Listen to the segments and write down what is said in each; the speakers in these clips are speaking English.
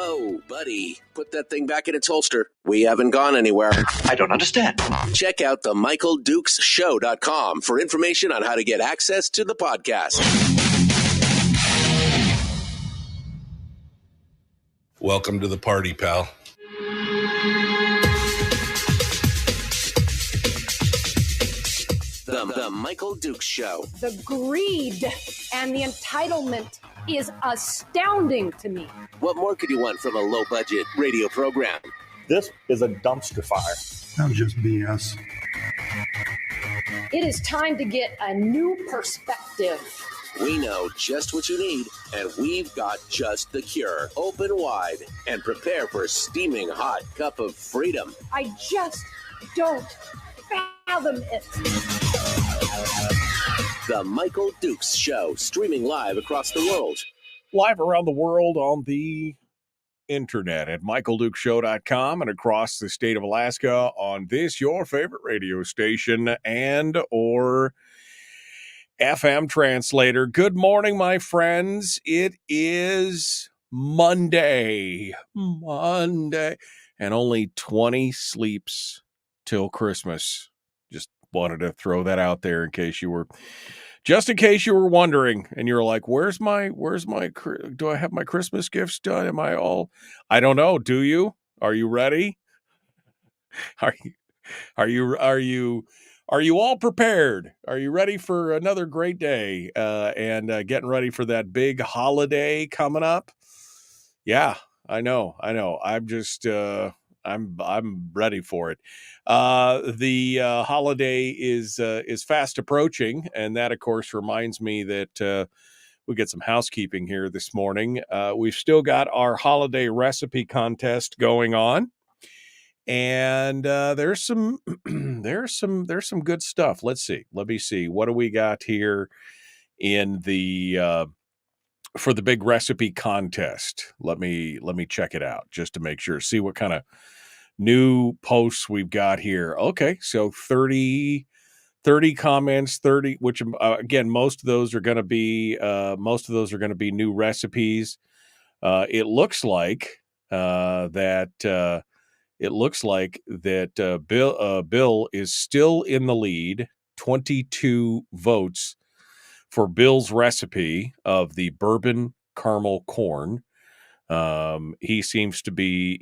Whoa, buddy. Put that thing back in its holster. We haven't gone anywhere. I don't understand. Check out themichaeldukesshow.com for information on how to get access to the podcast. Welcome to the party, pal. The Michael Dukes Show. The greed and the entitlement is astounding to me. What more could you want from a low-budget radio program? This is a dumpster fire. That's just BS. It is time to get a new perspective. We know just what you need, and we've got just the cure. Open wide and prepare for a steaming hot cup of freedom. I just don't fathom it. The Michael Dukes Show, streaming live across the world. Live around the world on the internet at michaeldukeshow.com and across the state of Alaska on this, your favorite radio station and or FM translator. Good morning, my friends. It is Monday, and only 20 sleeps till Christmas. Just wanted to throw that out there in case you were wondering, and you're like, where's my, do I have my Christmas gifts done? I don't know. Do you? Are you ready? Are you all prepared? Are you ready for another great day? And getting ready for that big holiday coming up? Yeah, I know. I'm just, I'm ready for it. The holiday is fast approaching, and that, of course, reminds me that we get some housekeeping here this morning. We've still got our holiday recipe contest going on, and there's some good stuff. Let me see. What do we got here in the for the big recipe contest? Let me check it out just to make sure. See what kind of new posts we've got here. Okay, so 30 comments, 30, which again, most of those are going to be new recipes. It looks like that Bill is still in the lead, 22 votes for Bill's recipe of the bourbon caramel corn. He seems to be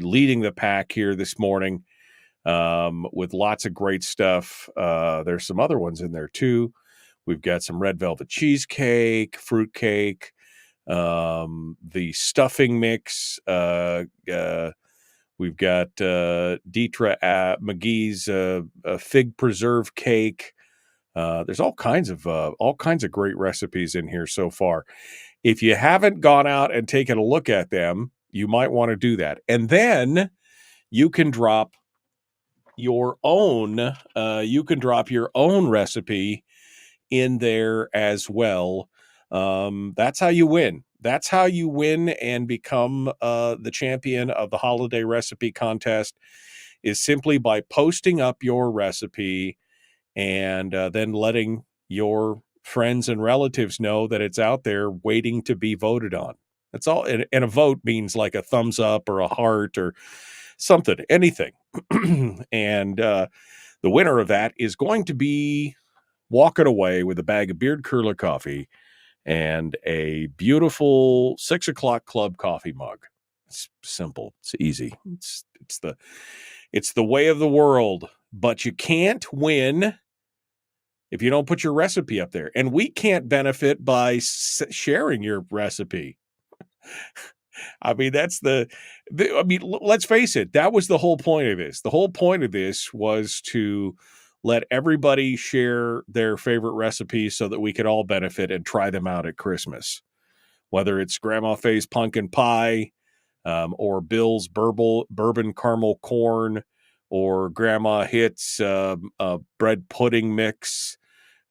leading the pack here this morning, with lots of great stuff. There's some other ones in there too. We've got some red velvet cheesecake, fruit cake, the stuffing mix. We've got Deetra McGee's fig preserve cake. There's all kinds of great recipes in here so far. If you haven't gone out and taken a look at them, you might want to do that. And then you can drop your own recipe in there as well. That's how you win. That's how you win and become the champion of the holiday recipe contest, is simply by posting up your recipe and then letting your friends and relatives know that it's out there waiting to be voted on. That's all. And a vote means like a thumbs up or a heart or something, anything. And the winner of that is going to be walking away with a bag of Beard Curler coffee and a beautiful 6 o'clock club coffee mug. It's simple. It's easy. It's the way of the world, but you can't win if you don't put your recipe up there. And we can't benefit by sharing your recipe. I mean, let's face it. That was the whole point of this. The whole point of this was to let everybody share their favorite recipes so that we could all benefit and try them out at Christmas. Whether it's Grandma Faye's pumpkin pie, or Bill's bourbon caramel corn, or Grandma Hit's bread pudding mix.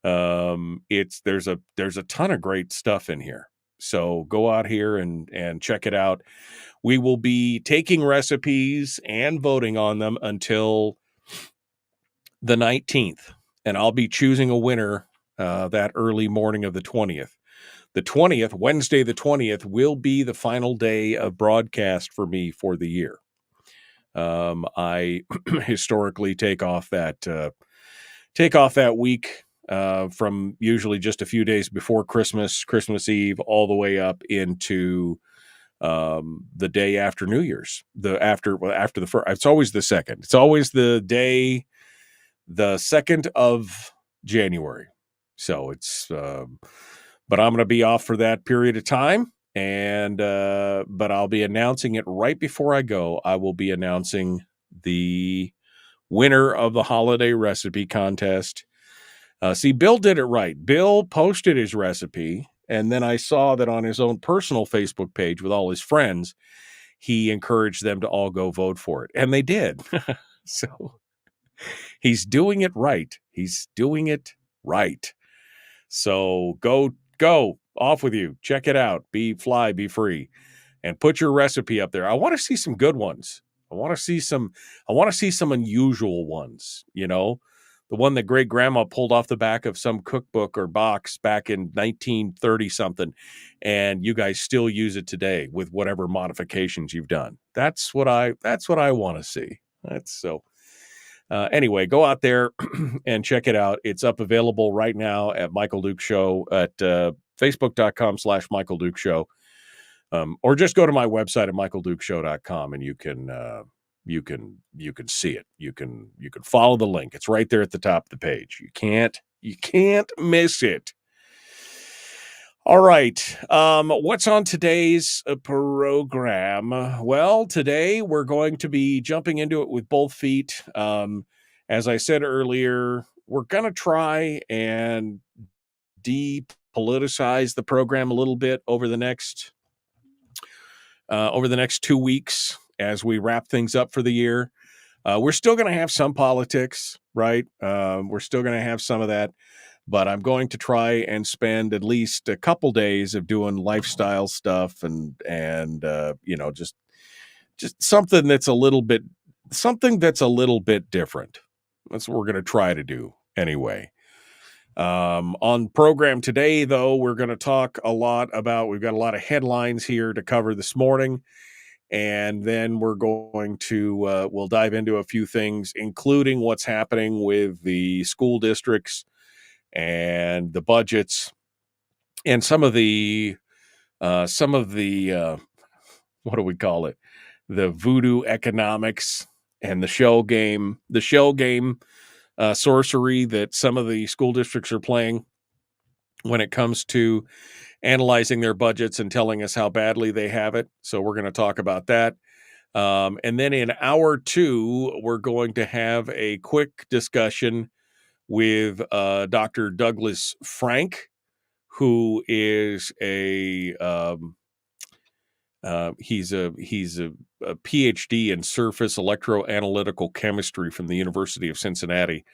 There's a ton of great stuff in here. So go out here and check it out. We will be taking recipes and voting on them until the 19th, and I'll be choosing a winner that early morning of the 20th. the 20th, Wednesday the 20th, will be the final day of broadcast for me for the year. I historically take off that week from usually just a few days before Christmas Eve, all the way up into the day after New Year's. After the first, it's always the second. It's always the 2nd of January. So it's, but I'm going to be off for that period of time. And, but I'll be announcing it right before I go. I will be announcing the winner of the holiday recipe contest. See, Bill did it right. Bill posted his recipe, and then I saw that on his own personal Facebook page with all his friends, he encouraged them to all go vote for it. And they did. So he's doing it right. He's doing it right. So go off with you. Check it out. Be free, and put your recipe up there. I want to see some good ones. I want to see some unusual ones, the one that great grandma pulled off the back of some cookbook or box back in 1930 something. And you guys still use it today with whatever modifications you've done. That's what I want to see. Anyway, go out there and check it out. It's available right now at Michael Duke Show at facebook.com/Michael Duke Show. Or just go to my website at michaeldukeshow.com and you can see it. You can follow the link. It's right there at the top of the page. You can't miss it. All right. What's on today's program? Well, today we're going to be jumping into it with both feet. As I said earlier, we're going to try and depoliticize the program a little bit over the next 2 weeks as we wrap things up for the year. We're still going to have some politics, right? We're still going to have some of that. But I'm going to try and spend at least a couple days of doing lifestyle stuff and just something that's a little bit different. That's what we're going to try to do anyway. On program today, though, we're going to talk a lot about, we've got a lot of headlines here to cover this morning. And then we're going to, we'll dive into a few things, including what's happening with the school districts and the budgets and some of the what do we call it? The voodoo economics and the shell game sorcery that some of the school districts are playing when it comes to analyzing their budgets and telling us how badly they have it. So we're going to talk about that. And then in hour 2, we're going to have a quick discussion with Dr. Douglas Frank, who is he's a PhD in surface electroanalytical chemistry from the University of Cincinnati.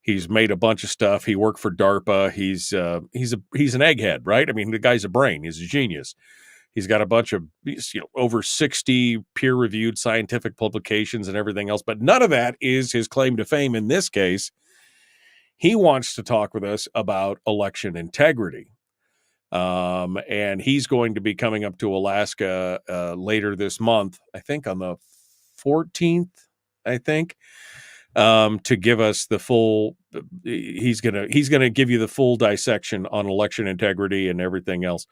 He's made a bunch of stuff. He worked for DARPA. He's an egghead, right? I mean, the guy's a brain. He's a genius. He's got a bunch of over 60 peer-reviewed scientific publications and everything else, but none of that is his claim to fame in this case. He wants to talk with us about election integrity. And he's going to be coming up to Alaska later this month, I think on the 14th, to give us the full, he's going to give you the full dissection on election integrity and everything else.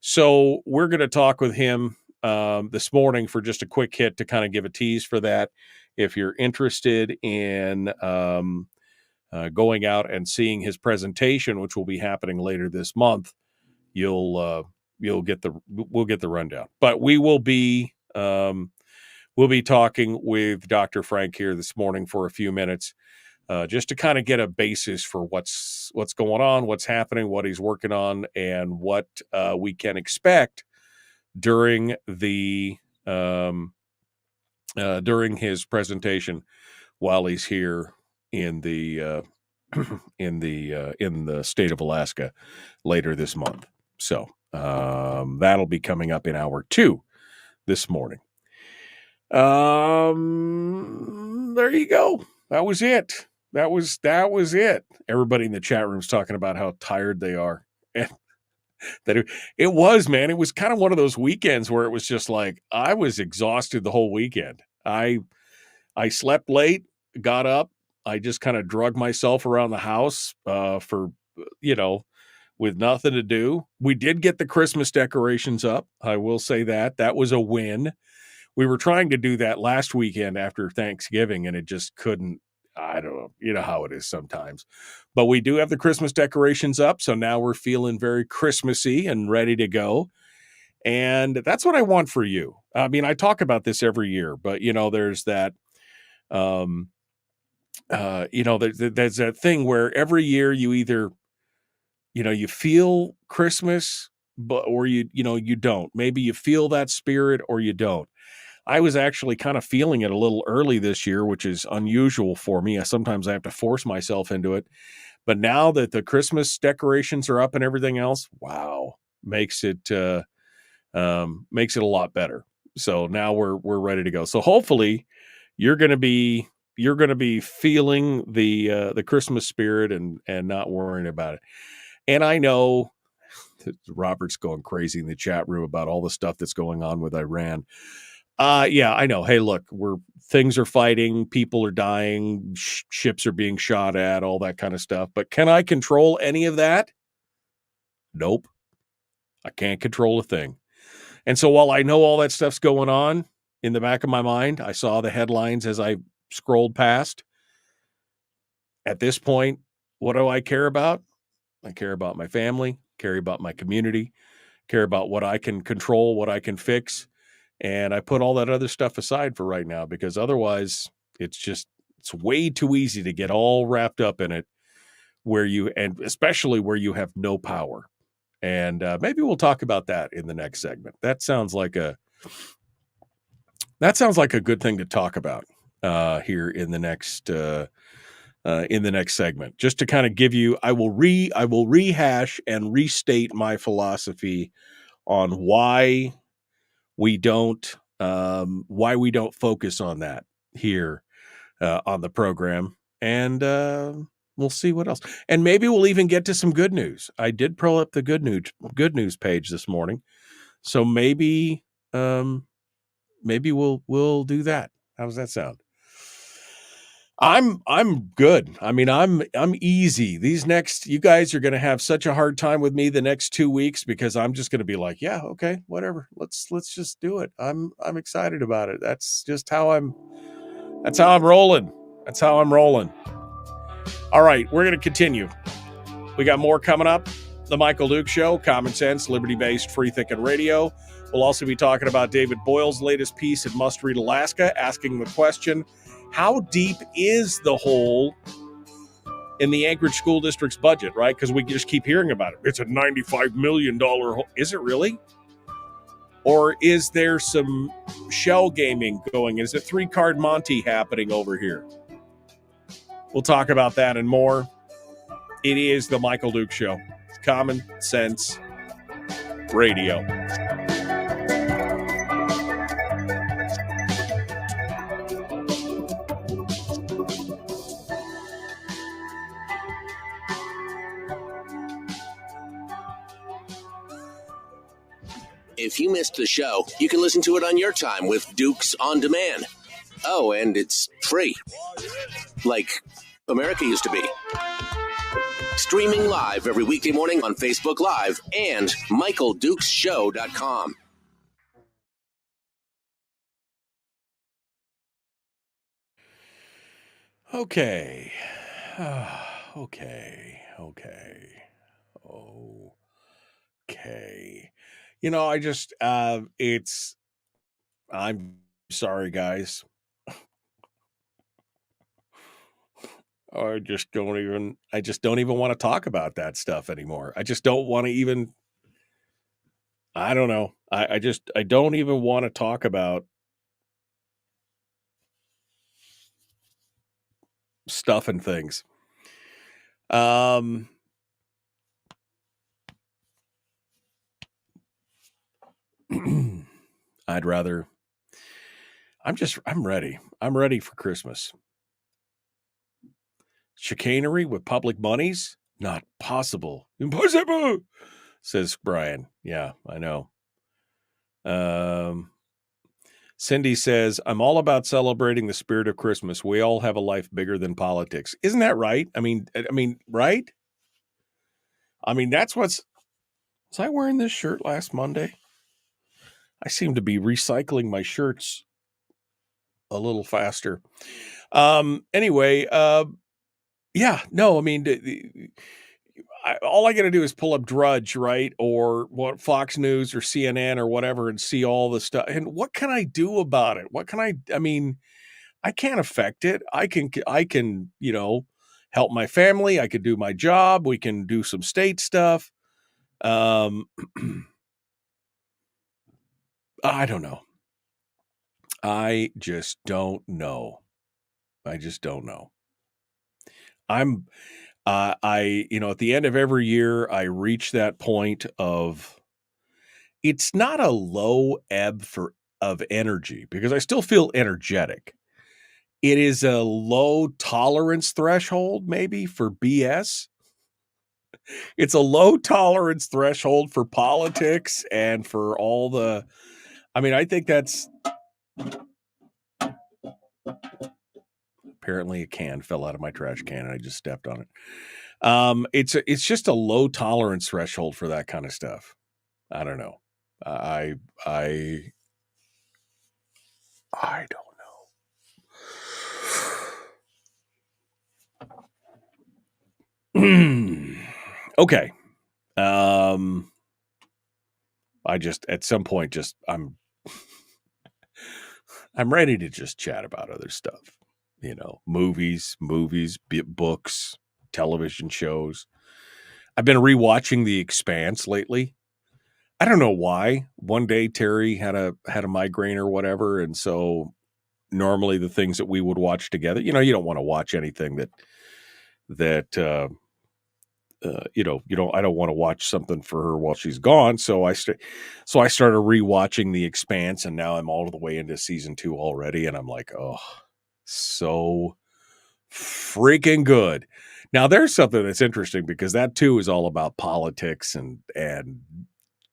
So we're going to talk with him this morning for just a quick hit to kind of give a tease for that. If you're interested in going out and seeing his presentation, which will be happening later this month, we'll get the rundown. But we'll be talking with Dr. Frank here this morning for a few minutes, just to kind of get a basis for what's going on, what's happening, what he's working on, and what we can expect during his presentation while he's here in the state of Alaska later this month. So that'll be coming up in hour 2 this morning. There you go. That was it. That was it. Everybody in the chat room is talking about how tired they are. And that it was, man. It was kind of one of those weekends where it was just like I was exhausted the whole weekend. I slept late, got up. I just kind of drug myself around the house for, with nothing to do. We did get the Christmas decorations up. I will say that. That was a win. We were trying to do that last weekend after Thanksgiving, and it just couldn't. I don't know. You know how it is sometimes. But we do have the Christmas decorations up, so now we're feeling very Christmassy and ready to go. And that's what I want for you. I mean, I talk about this every year, but, there's that there's that thing where every year you either, you feel Christmas, or you don't. Maybe you feel that spirit or you don't. I was actually kind of feeling it a little early this year, which is unusual for me. Sometimes I have to force myself into it. But now that the Christmas decorations are up and everything else, wow, makes it a lot better. So now we're ready to go. So hopefully you're going to be feeling the Christmas spirit and not worrying about it. And I know that Robert's going crazy in the chat room about all the stuff that's going on with Iran. Yeah, I know. Hey, look, things are fighting, people are dying, ships are being shot at, all that kind of stuff. But can I control any of that? Nope. I can't control a thing. And so while I know all that stuff's going on in the back of my mind, I saw the headlines as I scrolled past. At this point, what do I care about? I care about my family, care about my community, care about what I can control, what I can fix. And I put all that other stuff aside for right now, because otherwise it's way too easy to get all wrapped up in it and especially where you have no power. And maybe we'll talk about that in the next segment. That sounds like a good thing to talk about here in the next segment, just to kind of give you, I will rehash and restate my philosophy on why we don't focus on that here on the program, and we'll see what else. And maybe we'll even get to some good news. I did pull up the good news page this morning, so maybe we'll do that. How does that sound? I'm good. I mean, I'm easy. You guys are going to have such a hard time with me the next 2 weeks, because I'm just going to be like, yeah, okay, whatever. Let's just do it. I'm excited about it. That's how I'm rolling. That's how I'm rolling. All right, we're going to continue. We got more coming up. The Michael Duke Show, common sense, liberty-based, free-thinking radio. We'll also be talking about David Boyle's latest piece in Must Read Alaska, asking the question, how deep is the hole in the Anchorage School District's budget, right? Because we just keep hearing about it. It's a $95 million hole. Is it really? Or is there some shell gaming going? Is it 3-card Monty happening over here? We'll talk about that and more. It is the Michael Duke Show. Common sense radio. If you missed the show, you can listen to it on your time with Dukes On Demand. Oh, and it's free. Like America used to be. Streaming live every weekday morning on Facebook Live and MichaelDukesShow.com. Okay. I'm sorry, guys. I just don't even want to talk about that stuff anymore. I just don't want to even, I don't know. I don't even want to talk about stuff and things. I'd rather, I'm ready. I'm ready for Christmas. Chicanery with public monies? Not possible. Impossible. says Brian. Yeah, I know. Cindy says, I'm all about celebrating the spirit of Christmas. We all have a life bigger than politics. Isn't that right? I mean, right? I mean, that's was I wearing this shirt last Monday? I seem to be recycling my shirts a little faster. Anyway, yeah, no, I mean, all I got to do is pull up Drudge, right? Or what, Fox News or CNN or whatever, and see all the stuff. And what can I do about it? What can I mean, I can't affect it. I can, help my family. I could do my job. We can do some state stuff. I don't know. I just don't know. At the end of every year, I reach that point of, it's not a low ebb of energy because I still feel energetic. It is a low tolerance threshold, maybe, for BS. It's a low tolerance threshold for politics and for all the, I think that's, apparently a can fell out of my trash can and I just stepped on it. It's just a low tolerance threshold for that kind of stuff. I don't know. I don't know. Okay. I just, at some point, I'm ready to just chat about other stuff, movies, books, television shows. I've been rewatching The Expanse lately. I don't know why. One day Terry had a migraine or whatever, and so normally the things that we would watch together, you don't want to watch anything that I don't want to watch something for her while she's gone. So I started rewatching The Expanse, and now I'm all the way into season 2 already. And I'm like, oh, so freaking good. Now there's something that's interesting because that too is all about politics and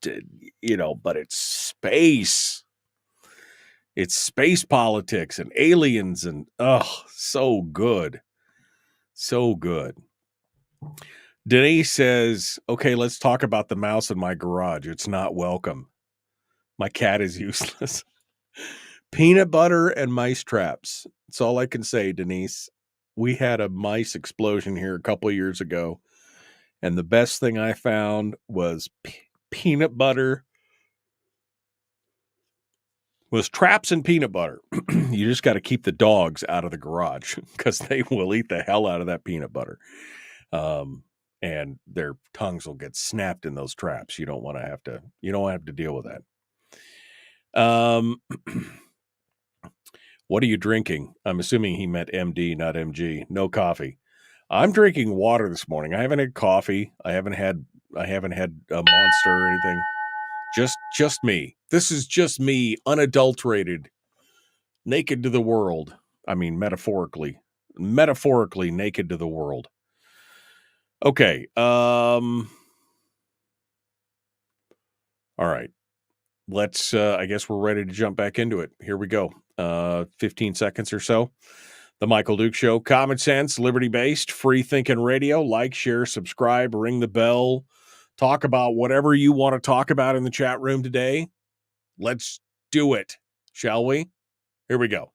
but it's space. It's space politics and aliens and so good. So good. Denise says, okay, let's talk about the mouse in my garage. It's not welcome. My cat is useless. Peanut butter and mice traps. That's all I can say, Denise. We had a mice explosion here a couple of years ago, and the best thing I found was peanut butter. Was traps and peanut butter. You just got to keep the dogs out of the garage because they will eat the hell out of that peanut butter. And their tongues will get snapped in those traps. You don't want to have to deal with that. What are you drinking? I'm assuming he meant MD, not MG. No coffee. I'm drinking water this morning. I haven't had coffee. I haven't had a Monster or anything. Just me. This is just me, unadulterated, naked to the world. I mean, metaphorically naked to the world. Okay. All right. Let's, I guess we're ready to jump back into it. Here we go. 15 seconds or so. The Michael Duke Show, common sense, liberty-based, free-thinking radio. Like, share, subscribe, ring the bell. Talk about whatever you want to talk about in the chat room today. Let's do it, shall we? Here we go.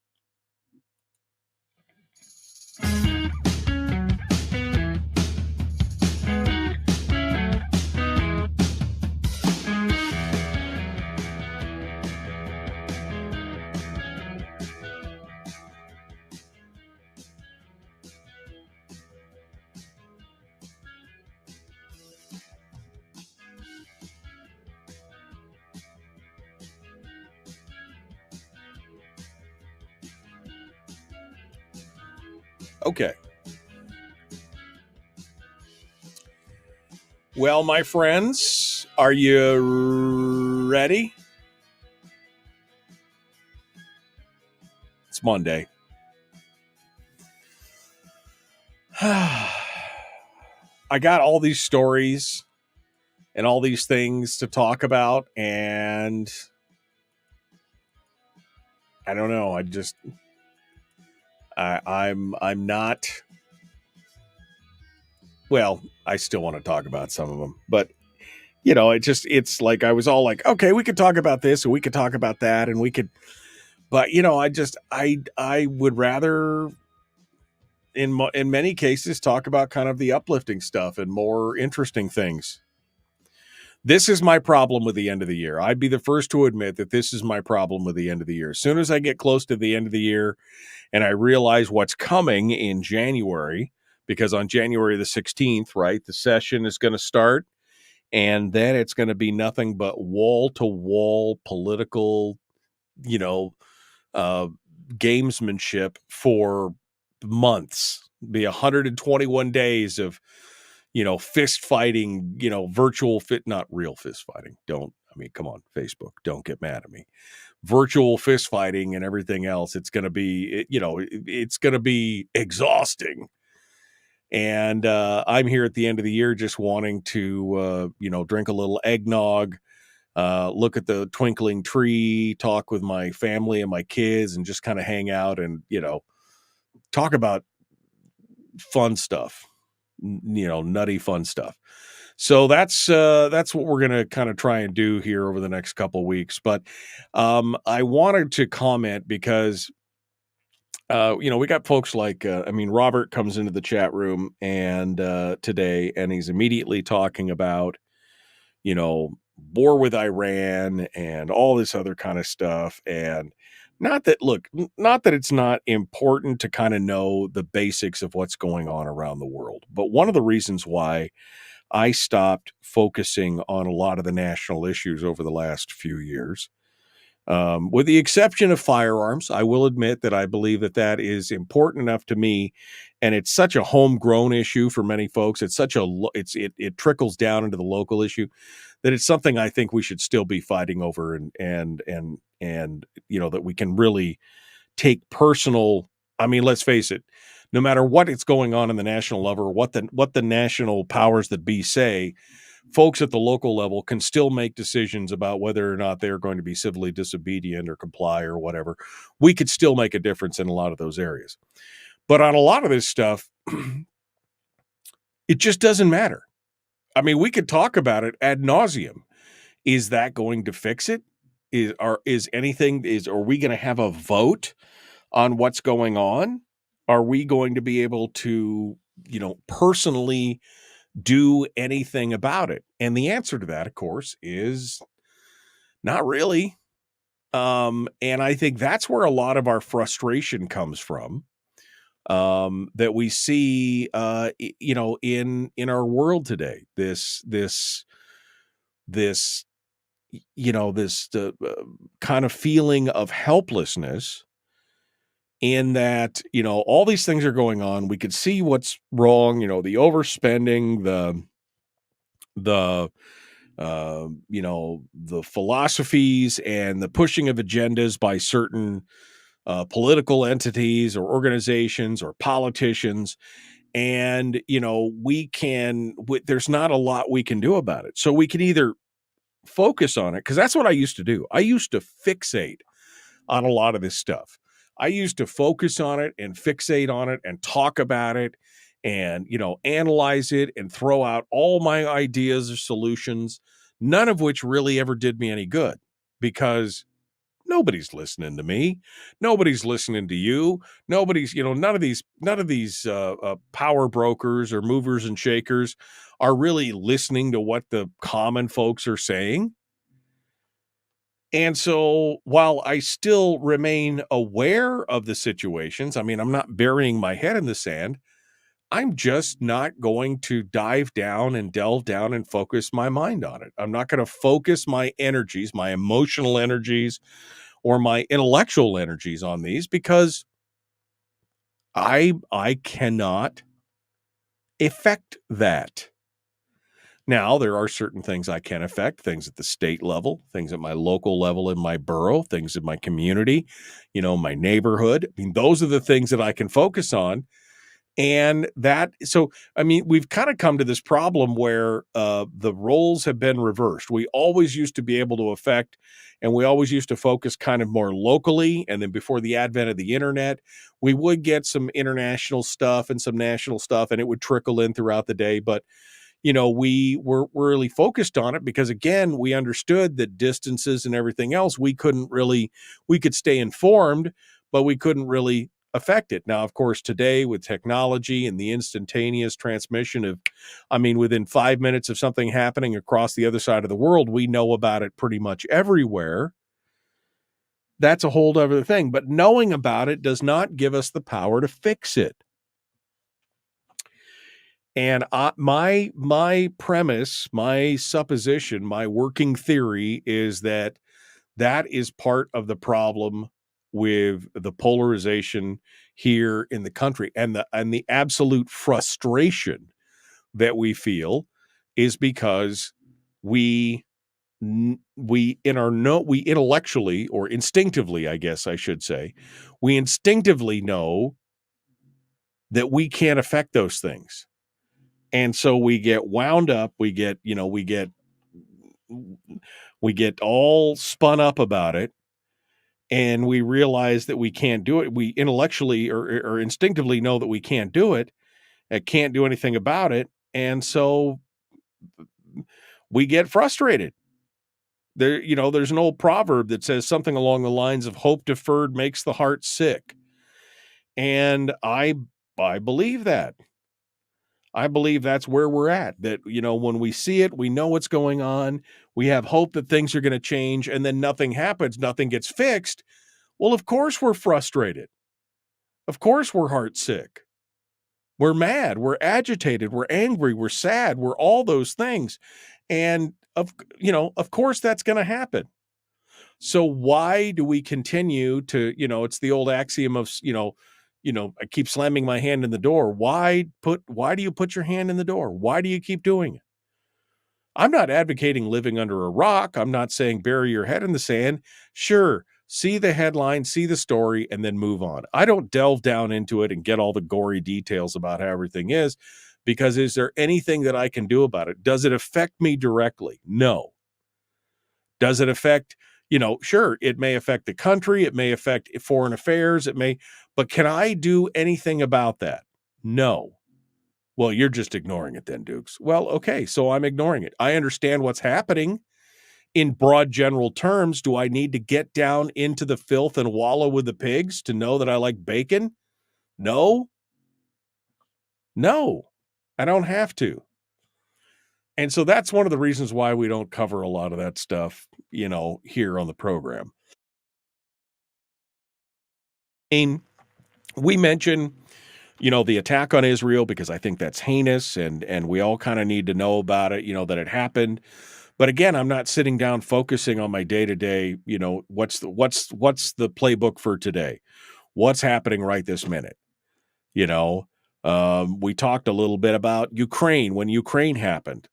Okay. Well, my friends, are you ready? It's Monday. I got all these stories, and all these things to talk about. And I don't know. I'm not, well, I still want to talk about some of them, but it's like, I was all like, okay, we could talk about this and we could talk about that and we could, but I would rather in many cases talk about kind of the uplifting stuff and more interesting things. This is my problem with the end of the year. I'd be the first to admit that this is my problem with the end of the year. As soon as I get close to the end of the year and I realize what's coming in January, because on January the 16th, right, the session is going to start, and then it's going to be nothing but wall-to-wall political, gamesmanship for months. Be 121 days of fist fighting, virtual not real fist fighting. Come on, Facebook, don't get mad at me. Virtual fist fighting and everything else. It's going to be, it's going to be exhausting. And I'm here at the end of the year just wanting to, drink a little eggnog, look at the twinkling tree, talk with my family and my kids, and just kind of hang out and, talk about fun stuff. Nutty fun stuff. So that's what we're going to kind of try and do here over the next couple of weeks. But I wanted to comment because, we got folks like, Robert comes into the chat room and today, and he's immediately talking about, war with Iran and all this other kind of stuff. And not that it's not important to kind of know the basics of what's going on around the world. But one of the reasons why I stopped focusing on a lot of the national issues over the last few years, with the exception of firearms, I will admit that I believe that is important enough to me, and it's such a homegrown issue for many folks. It's it trickles down into the local issue that it's something I think we should still be fighting over, and that we can really take personal. Let's face it, no matter what is going on in the national level, what the national powers that be say, folks at the local level can still make decisions about whether or not they're going to be civilly disobedient or comply or whatever. We could still make a difference in a lot of those areas. But on a lot of this stuff, it just doesn't matter. We could talk about it ad nauseum. Is that going to fix it? Are we going to have a vote on what's going on? Are we going to be able to, personally do anything about it? And the answer to that, of course, is not really. And I think that's where a lot of our frustration comes from, that we see, in our world today. This kind of feeling of helplessness, in that, all these things are going on. We could see what's wrong, the overspending, the philosophies and the pushing of agendas by certain political entities or organizations or politicians. And, there's not a lot we can do about it. So we can either focus on it, because that's what I used to do. I used to fixate on a lot of this stuff. I used to focus on it and fixate on it and talk about it and, analyze it and throw out all my ideas or solutions, none of which really ever did me any good, because nobody's listening to me. Nobody's listening to you. Nobody's, none of these power brokers or movers and shakers are really listening to what the common folks are saying. And so while I still remain aware of the situations, I'm not burying my head in the sand. I'm just not going to delve down and focus my mind on it. I'm not going to focus my energies, my emotional energies, or my intellectual energies on these, because I cannot affect that. Now, there are certain things I can affect, things at the state level, things at my local level in my borough, things in my community, my neighborhood. Those are the things that I can focus on. And I mean, we've kind of come to this problem where the roles have been reversed. We always used to be able to affect, and we always used to focus kind of more locally. And then before the advent of the internet, we would get some international stuff and some national stuff, and it would trickle in throughout the day. But we were really focused on it because, again, we understood that distances and everything else, we could stay informed, but we couldn't really affect it. Now, of course, today with technology and the instantaneous transmission within 5 minutes of something happening across the other side of the world, we know about it pretty much everywhere. That's a whole other thing. But knowing about it does not give us the power to fix it. And my premise, my supposition, my working theory is that is part of the problem with the polarization here in the country, and the absolute frustration that we feel is because we intellectually, or instinctively, I guess I should say, we instinctively know that we can't affect those things. And so we get wound up, we get all spun up about it, and we realize that we can't do it. We intellectually or instinctively know that we can't do it, and can't do anything about it. And so we get frustrated. There's an old proverb that says something along the lines of hope deferred makes the heart sick. And I believe that. I believe that's where we're at, that, when we see it, we know what's going on. We have hope that things are going to change, and then nothing happens. Nothing gets fixed. Well, of course we're frustrated. Of course we're heartsick. We're mad. We're agitated. We're angry. We're sad. We're all those things. And of course that's going to happen. So why do we continue to, it's the old axiom of, I keep slamming my hand in the door. Why do you put your hand in the door? Why do you keep doing it? I'm not advocating living under a rock. I'm not saying bury your head in the sand. Sure, see the headline, see the story, and then move on. I don't delve down into it and get all the gory details about how everything is, because is there anything that I can do about it? Does it affect me directly? No. Does it affect, sure, it may affect the country. It may affect foreign affairs. But can I do anything about that? No. Well, you're just ignoring it then, Dukes. Well, okay, so I'm ignoring it. I understand what's happening in broad general terms. Do I need to get down into the filth and wallow with the pigs to know that I like bacon? No, I don't have to. And so that's one of the reasons why we don't cover a lot of that stuff, here on the program. And we mention, the attack on Israel, because I think that's heinous, and we all kind of need to know about it, that it happened. But again, I'm not sitting down focusing on my day-to-day, what's the playbook for today? What's happening right this minute? We talked a little bit about Ukraine when Ukraine happened,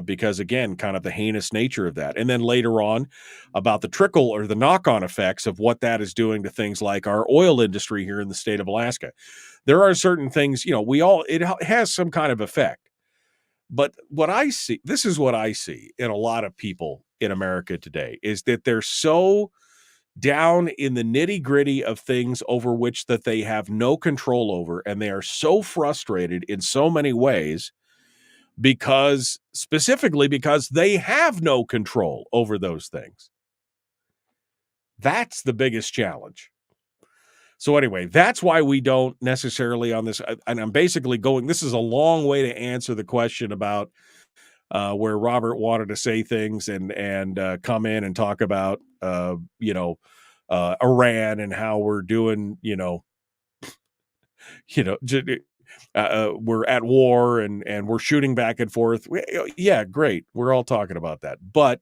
because again, kind of the heinous nature of that. And then later on about the trickle or the knock-on effects of what that is doing to things like our oil industry here in the state of Alaska. There are certain things, it has some kind of effect. But this is what I see in a lot of people in America today, is that they're so down in the nitty-gritty of things over which that they have no control over, and they are so frustrated in so many ways specifically because they have no control over those things. That's the biggest challenge. So anyway, that's why we don't necessarily on this, and I'm basically this is a long way to answer the question about where Robert wanted to say things and come in and talk about, Iran and how we're doing, we're at war and we're shooting back and forth. Yeah, great. We're all talking about that. But,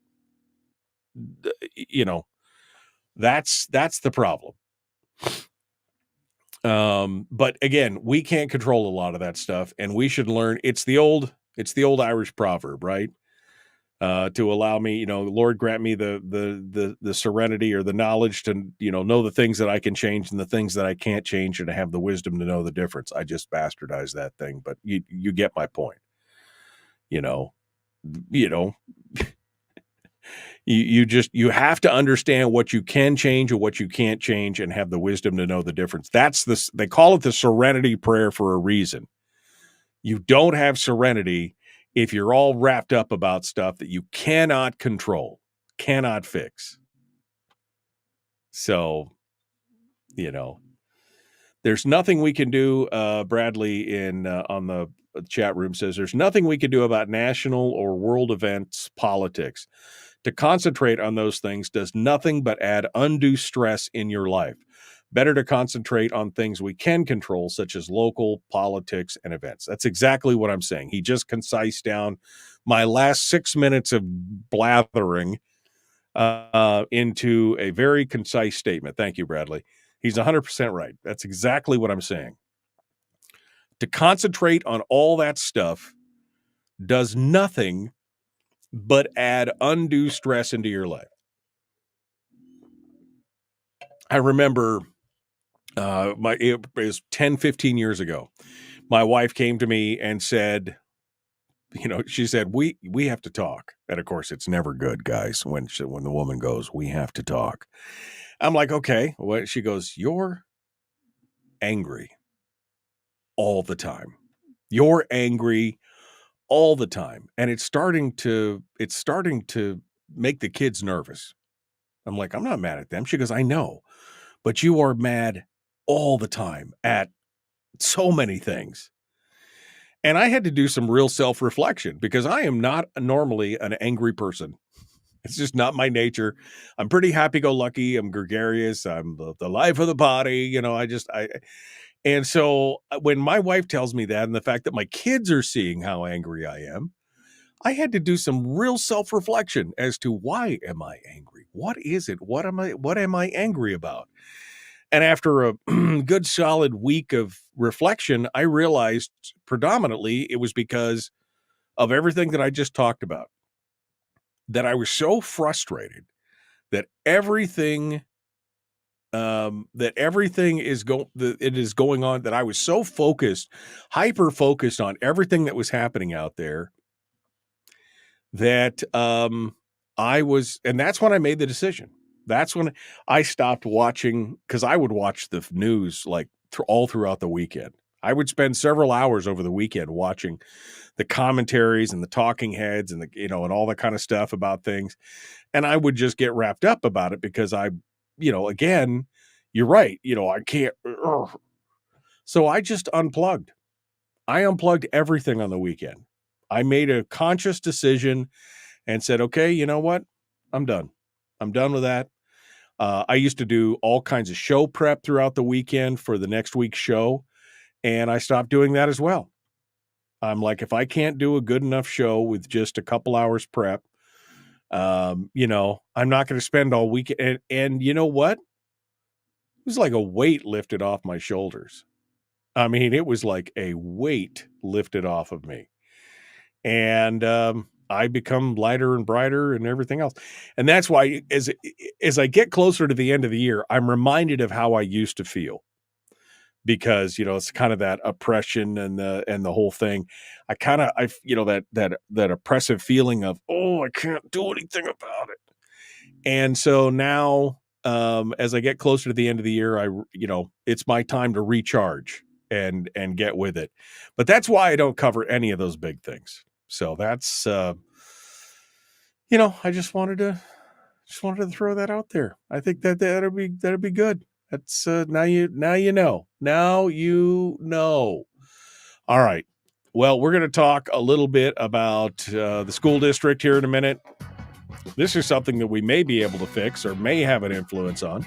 that's the problem. But again, we can't control a lot of that stuff, and we should learn. It's the old Irish proverb, right? to allow me, Lord, grant me the serenity or the knowledge to, know the things that I can change and the things that I can't change, and to have the wisdom to know the difference. I just bastardized that thing, but you get my point. You have to understand what you can change or what you can't change, and have the wisdom to know the difference. They call it the serenity prayer for a reason. You don't have serenity if you're all wrapped up about stuff that you cannot control, cannot fix. So, there's nothing we can do. Bradley on the chat room says there's nothing we can do about national or world events politics. To concentrate on those things does nothing but add undue stress in your life. Better to concentrate on things we can control, such as local politics and events. That's exactly what I'm saying. He just concised down my last 6 minutes of blathering into a very concise statement. Thank you, Bradley. He's 100% right. That's exactly what I'm saying. To concentrate on all that stuff does nothing but add undue stress into your life. I remember it was 10, 15 years ago. My wife came to me and said, she said, we have to talk. And of course, it's never good, guys, when the woman goes, we have to talk. I'm like, okay. Well, she goes, you're angry all the time. You're angry all the time. And it's starting to make the kids nervous. I'm like, I'm not mad at them. She goes, I know, but you are mad all the time at so many things. And I had to do some real self-reflection, because I am not normally an angry person. It's just not my nature. I'm pretty happy-go-lucky. I'm gregarious. I'm the life of the party. And so when my wife tells me that, and the fact that my kids are seeing how angry I am, I had to do some real self-reflection as to, why am I angry? What is it? What am I angry about? And after a good solid week of reflection, I realized predominantly it was because of everything that I just talked about. That I was so frustrated that everything is going on, that I was so hyper focused on everything that was happening out there, that and that's when I made the decision. That's when I stopped watching, because I would watch the news like all throughout the weekend. I would spend several hours over the weekend watching the commentaries and the talking heads and and all that kind of stuff about things. And I would just get wrapped up about it, because again, you're right. I can't. So I just unplugged. I unplugged everything on the weekend. I made a conscious decision and said, okay, you know what? I'm done. I'm done with that. I used to do all kinds of show prep throughout the weekend for the next week's show, and I stopped doing that as well. I'm like, if I can't do a good enough show with just a couple hours prep, I'm not going to spend all weekend. And you know what? It was like a weight lifted off my shoulders. I mean, it was like a weight lifted off of me. And I become lighter and brighter and everything else. And that's why as I get closer to the end of the year, I'm reminded of how I used to feel. Because, it's kind of that oppression and the whole thing. That oppressive feeling of, oh, I can't do anything about it. And so now, as I get closer to the end of the year, it's my time to recharge and get with it. But that's why I don't cover any of those big things. So that's, I just wanted to throw that out there. I think that'd be good. That's now you know. Now you know. All right. Well, we're going to talk a little bit about the school district here in a minute. This is something that we may be able to fix or may have an influence on.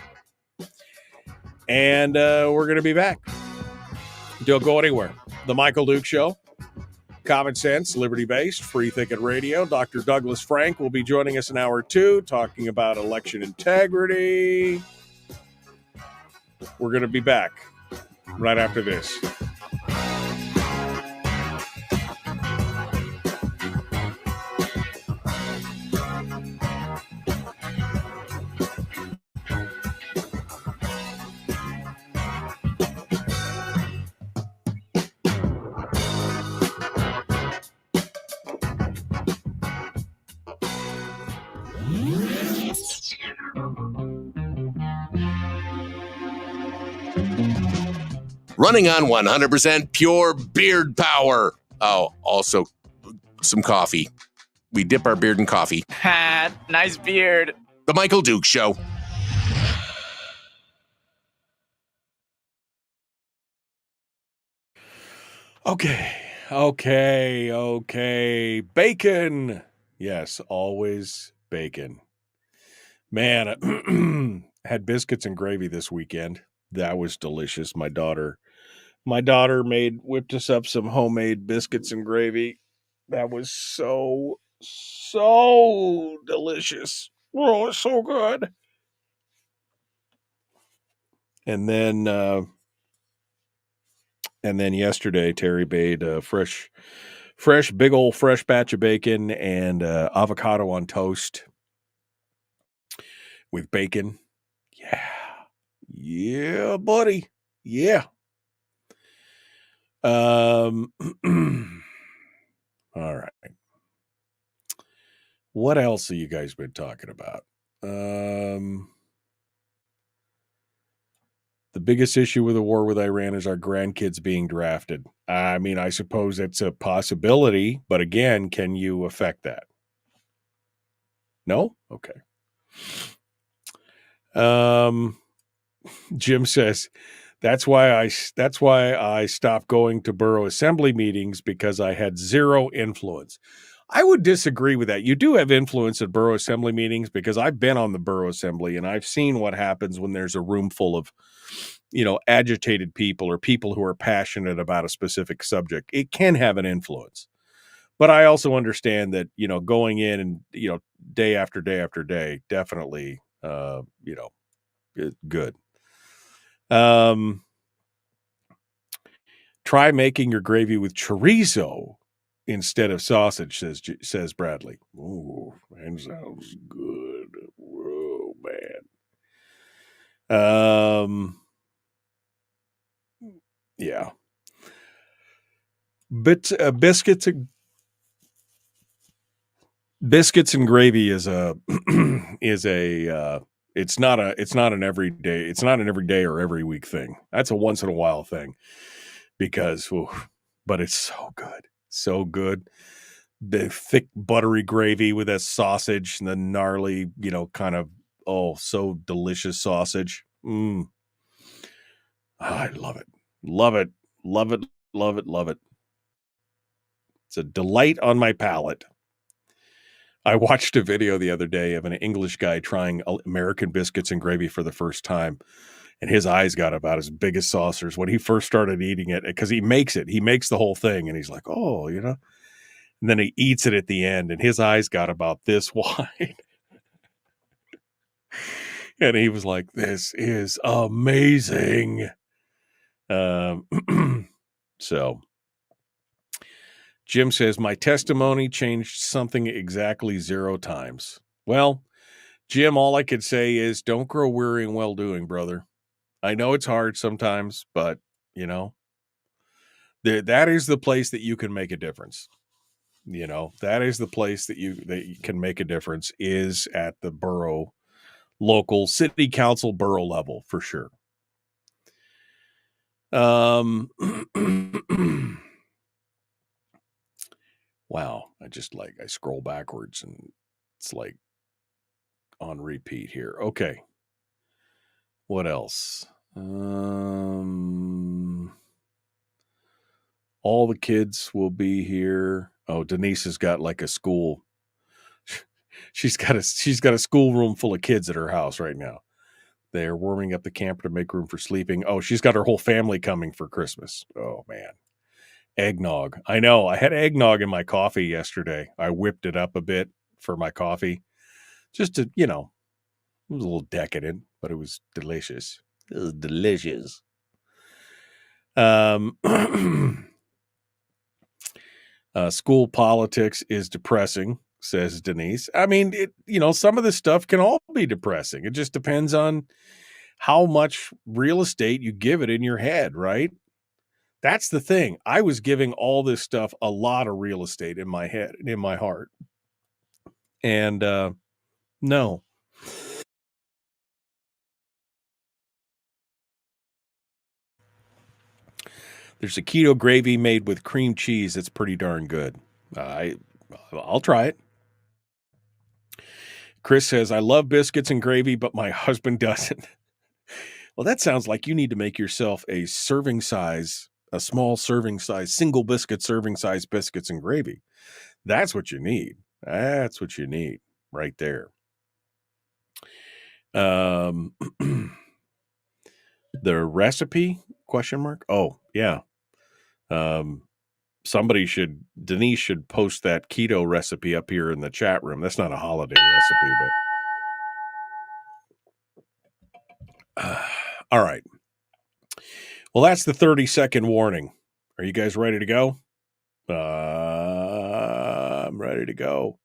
And we're going to be back. Don't go anywhere. The Michael Duke Show. Common sense, liberty-based, free-thinking radio. Dr. Douglas Frank will be joining us in hour 2, talking about election integrity. We're going to be back right after this. running on 100% pure beard power. Oh, also some coffee. We dip our beard in coffee. Ha, nice beard. The Michael Duke Show. Okay. Bacon. Yes, always bacon. Man, had biscuits and gravy this weekend. That was delicious. My daughter whipped us up some homemade biscuits and gravy. That was so delicious. Oh, it's so good. And then yesterday, Terry made a fresh, big old fresh batch of bacon and avocado on toast with bacon. Yeah, buddy. Yeah. All right. What else have you guys been talking about? The biggest issue with the war with Iran is our grandkids being drafted. I mean, I suppose it's a possibility, but again, can you affect that? No? Okay. Jim says, that's why I stopped going to borough assembly meetings, because I had zero influence. I would disagree with that. You do have influence at borough assembly meetings, because I've been on the borough assembly and I've seen what happens when there's a room full of, agitated people or people who are passionate about a specific subject. It can have an influence. But I also understand that, going in and, day after day after day, definitely, good. Try making your gravy with chorizo instead of sausage, says Bradley. Ooh, that sounds good. Whoa, man. Yeah. But biscuits and gravy is a it's not an every day or every week thing. That's a once in a while thing, because but it's so good. The thick buttery gravy with that sausage and the gnarly, kind of, so delicious sausage. I love it. It's a delight on my palate. I watched a video the other day of an English guy trying American biscuits and gravy for the first time, and his eyes got about as big as saucers when he first started eating it, because he makes the whole thing, and he's like, and then he eats it at the end, and his eyes got about this wide. And he was like, this is amazing. So Jim says, my testimony changed something exactly 0 times. Well, Jim, all I could say is, don't grow weary in well-doing, brother. I know it's hard sometimes, but, that is the place that you can make a difference. That is the place that you can make a difference, is at the borough, local city council borough level, for sure. Wow. I scroll backwards and it's like on repeat here. Okay. What else? All the kids will be here. Oh, Denise has got like a school. She's got a schoolroom full of kids at her house right now. They're warming up the camper to make room for sleeping. Oh, she's got her whole family coming for Christmas. Oh, man. Eggnog. I know. I had eggnog in my coffee yesterday. I whipped it up a bit for my coffee. Just to, it was a little decadent, but it was delicious. It was delicious. School politics is depressing, says Denise. I mean, some of this stuff can all be depressing. It just depends on how much real estate you give it in your head, right? That's the thing. I was giving all this stuff a lot of real estate in my head and in my heart. And no. There's a keto gravy made with cream cheese that's pretty darn good. I'll try it. Chris says, I love biscuits and gravy, but my husband doesn't. Well, that sounds like you need to make yourself a small serving size, single biscuit serving size biscuits and gravy. That's what you need. That's what you need right there. The recipe ? Oh, yeah. Denise should post that keto recipe up here in the chat room. That's not a holiday recipe, but all right. Well, that's the 30-second warning. Are you guys ready to go? I'm ready to go.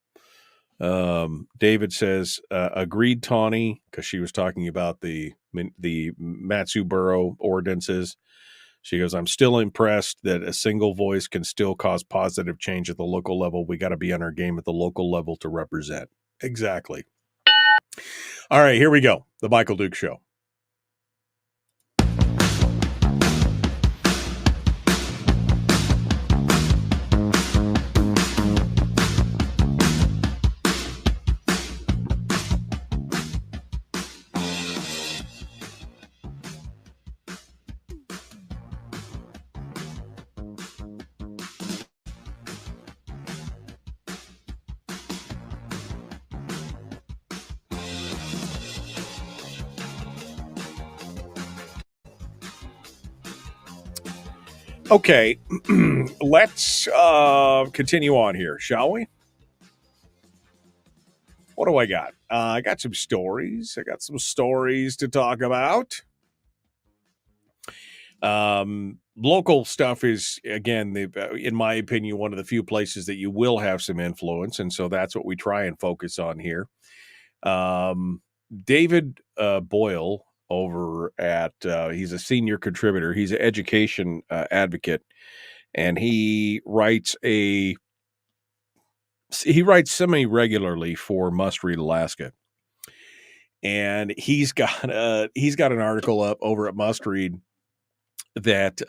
David says, agreed, Tawny, because she was talking about the Matsu-Boro ordinances. She goes, I'm still impressed that a single voice can still cause positive change at the local level. We got to be on our game at the local level to represent. Exactly. All right, here we go. The Michael Duke Show. Okay, let's continue on here, shall we? What do I got? I got some stories. I got some stories to talk about. Local stuff is, again, in my opinion, one of the few places that you will have some influence, and so that's what we try and focus on here. David Boyle over at he's a senior contributor. He's an education advocate, and he writes semi-regularly for Must Read Alaska. And he's got an article up over at Must Read that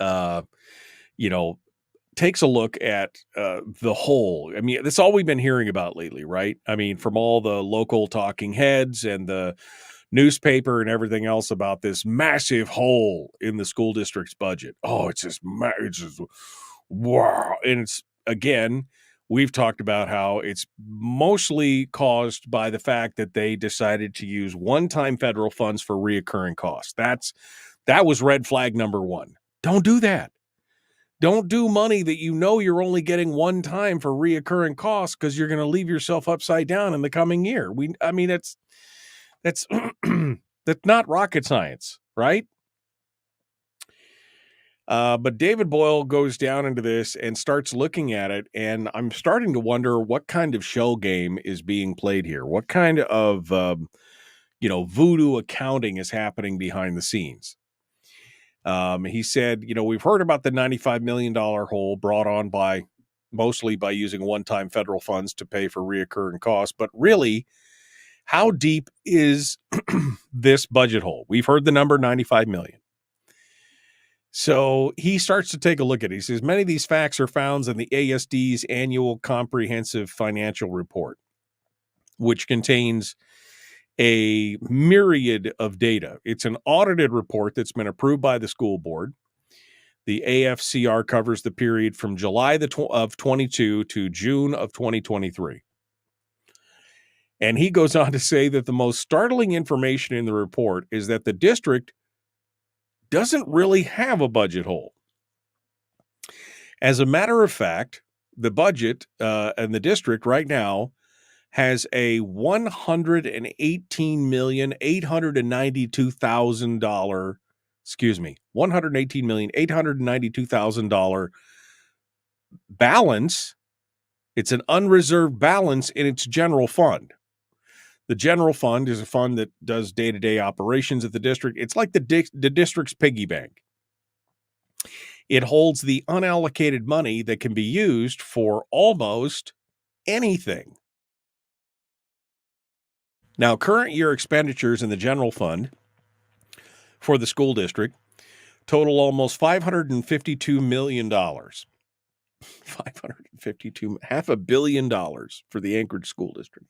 takes a look at the whole. I mean, that's all we've been hearing about lately, right? I mean, from all the local talking heads and the newspaper and everything else about this massive hole in the school district's budget. Oh, it's just wow. And it's, again, we've talked about how it's mostly caused by the fact that they decided to use one-time federal funds for reoccurring costs. That was red flag number one. Don't do that. Don't do money that you know you're only getting one time for reoccurring costs, because you're going to leave yourself upside down in the coming year. That's not rocket science, right? But David Boyle goes down into this and starts looking at it, and I'm starting to wonder what kind of shell game is being played here. What kind of voodoo accounting is happening behind the scenes? He said, we've heard about the $95 million hole brought on mostly by using one-time federal funds to pay for reoccurring costs, but really, how deep is this budget hole? We've heard the number $95 million. So he starts to take a look at it. He says, many of these facts are found in the ASD's annual comprehensive financial report, which contains a myriad of data. It's an audited report that's been approved by the school board. The AFCR covers the period from July of 22 to June of 2023. And he goes on to say that the most startling information in the report is that the district doesn't really have a budget hole. As a matter of fact, the budget and the district right now has a $118,892,000 balance. It's an unreserved balance in its general fund. The general fund is a fund that does day-to-day operations at the district. It's like the district's piggy bank. It holds the unallocated money that can be used for almost anything. Now, current year expenditures in the general fund for the school district total almost $552 million. 552, $500 million for the Anchorage School District.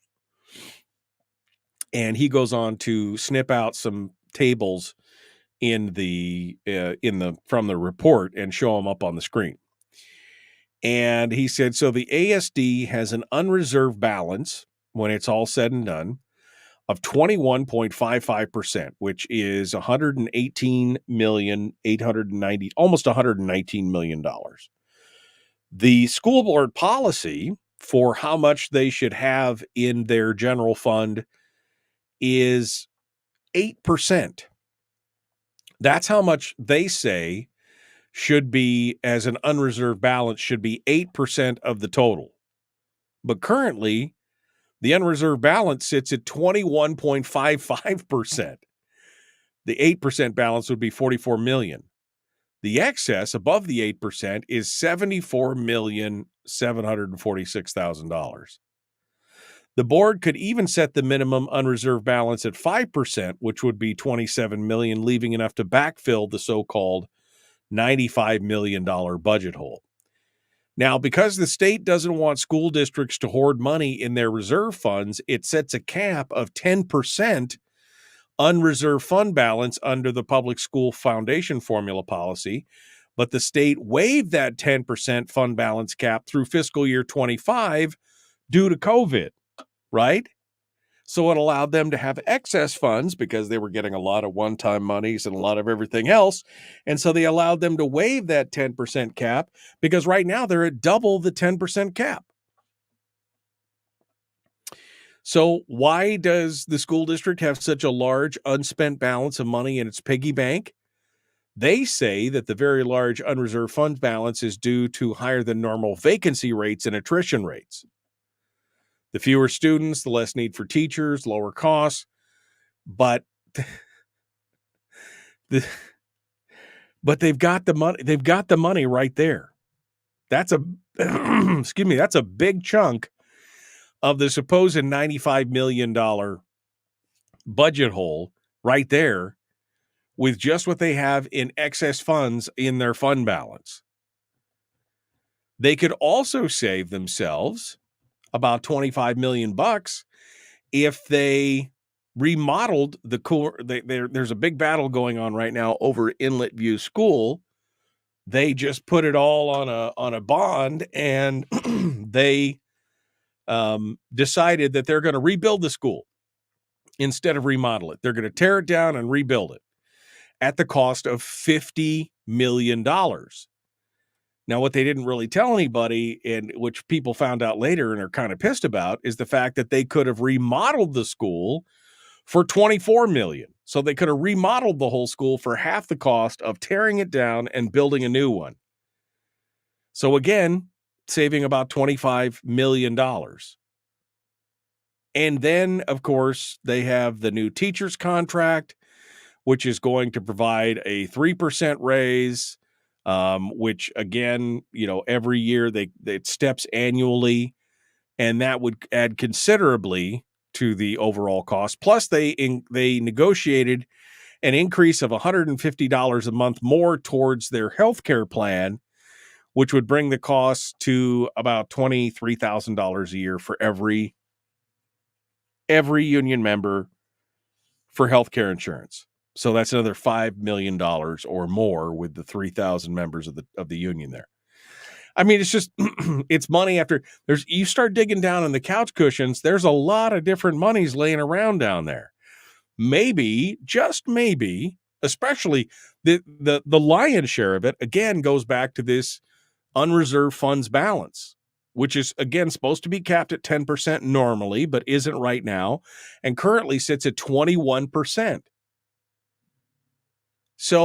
And he goes on to snip out some tables from the report and show them up on the screen. And he said, so the ASD has an unreserved balance when it's all said and done of 21.55%, which is $118,890,000, almost $119 million. The school board policy for how much they should have in their general fund is 8%. That's how much they say should be, as an unreserved balance, should be 8% of the total. But currently, the unreserved balance sits at 21.55%. The 8% balance would be $44 million. The excess above the 8% is $74,746,000. The board could even set the minimum unreserved balance at 5%, which would be $27 million, leaving enough to backfill the so-called $95 million budget hole. Now, because the state doesn't want school districts to hoard money in their reserve funds, it sets a cap of 10% unreserved fund balance under the public school foundation formula policy, but the state waived that 10% fund balance cap through fiscal year 25 due to COVID, right? So it allowed them to have excess funds because they were getting a lot of one-time monies and a lot of everything else. And so they allowed them to waive that 10% cap because right now they're at double the 10% cap. So why does the school district have such a large unspent balance of money in its piggy bank? They say that the very large unreserved fund balance is due to higher than normal vacancy rates and attrition rates. The fewer students, the less need for teachers, lower costs, but they've got the money. They've got the money right there. That's a that's a big chunk of the supposed $95 million budget hole right there, with just what they have in excess funds in their fund balance. They could also save themselves about $25 million if they remodeled the core. There's a big battle going on right now over Inlet View School. They just put it all on a bond, and they decided that they're going to rebuild the school instead of remodel it. They're going to tear it down and rebuild it at the cost of $50 million. Now, what they didn't really tell anybody, and which people found out later and are kind of pissed about, is the fact that they could have remodeled the school for $24 million. So they could have remodeled the whole school for half the cost of tearing it down and building a new one. So again, saving about $25 million. And then, of course, they have the new teacher's contract, which is going to provide a 3% raise. Which again, every year it steps annually, and that would add considerably to the overall cost. Plus, they negotiated an increase of $150 a month more towards their healthcare plan, which would bring the cost to about $23,000 a year for every union member for healthcare insurance. So that's another $5 million or more with the 3,000 members of the union there. I mean, it's just, it's money after you start digging down in the couch cushions, there's a lot of different monies laying around down there. Maybe, just maybe, especially the lion's share of it, again, goes back to this unreserved funds balance, which is, again, supposed to be capped at 10% normally, but isn't right now, and currently sits at 21%. So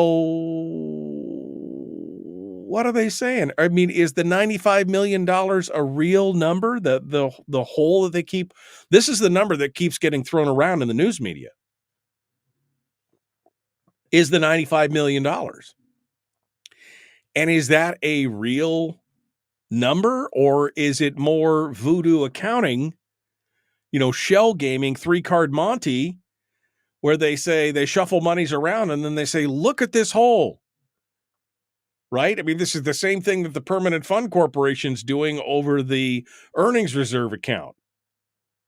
what are they saying? I mean, is the $95 million a real number? The hole that they keep? This is the number that keeps getting thrown around in the news media. Is the $95 million. And is that a real number, or is it more voodoo accounting, shell gaming, 3-card Monty, where they say they shuffle monies around and then they say, look at this hole. right? I mean, this is the same thing that the Permanent Fund Corporation's doing over the earnings reserve account.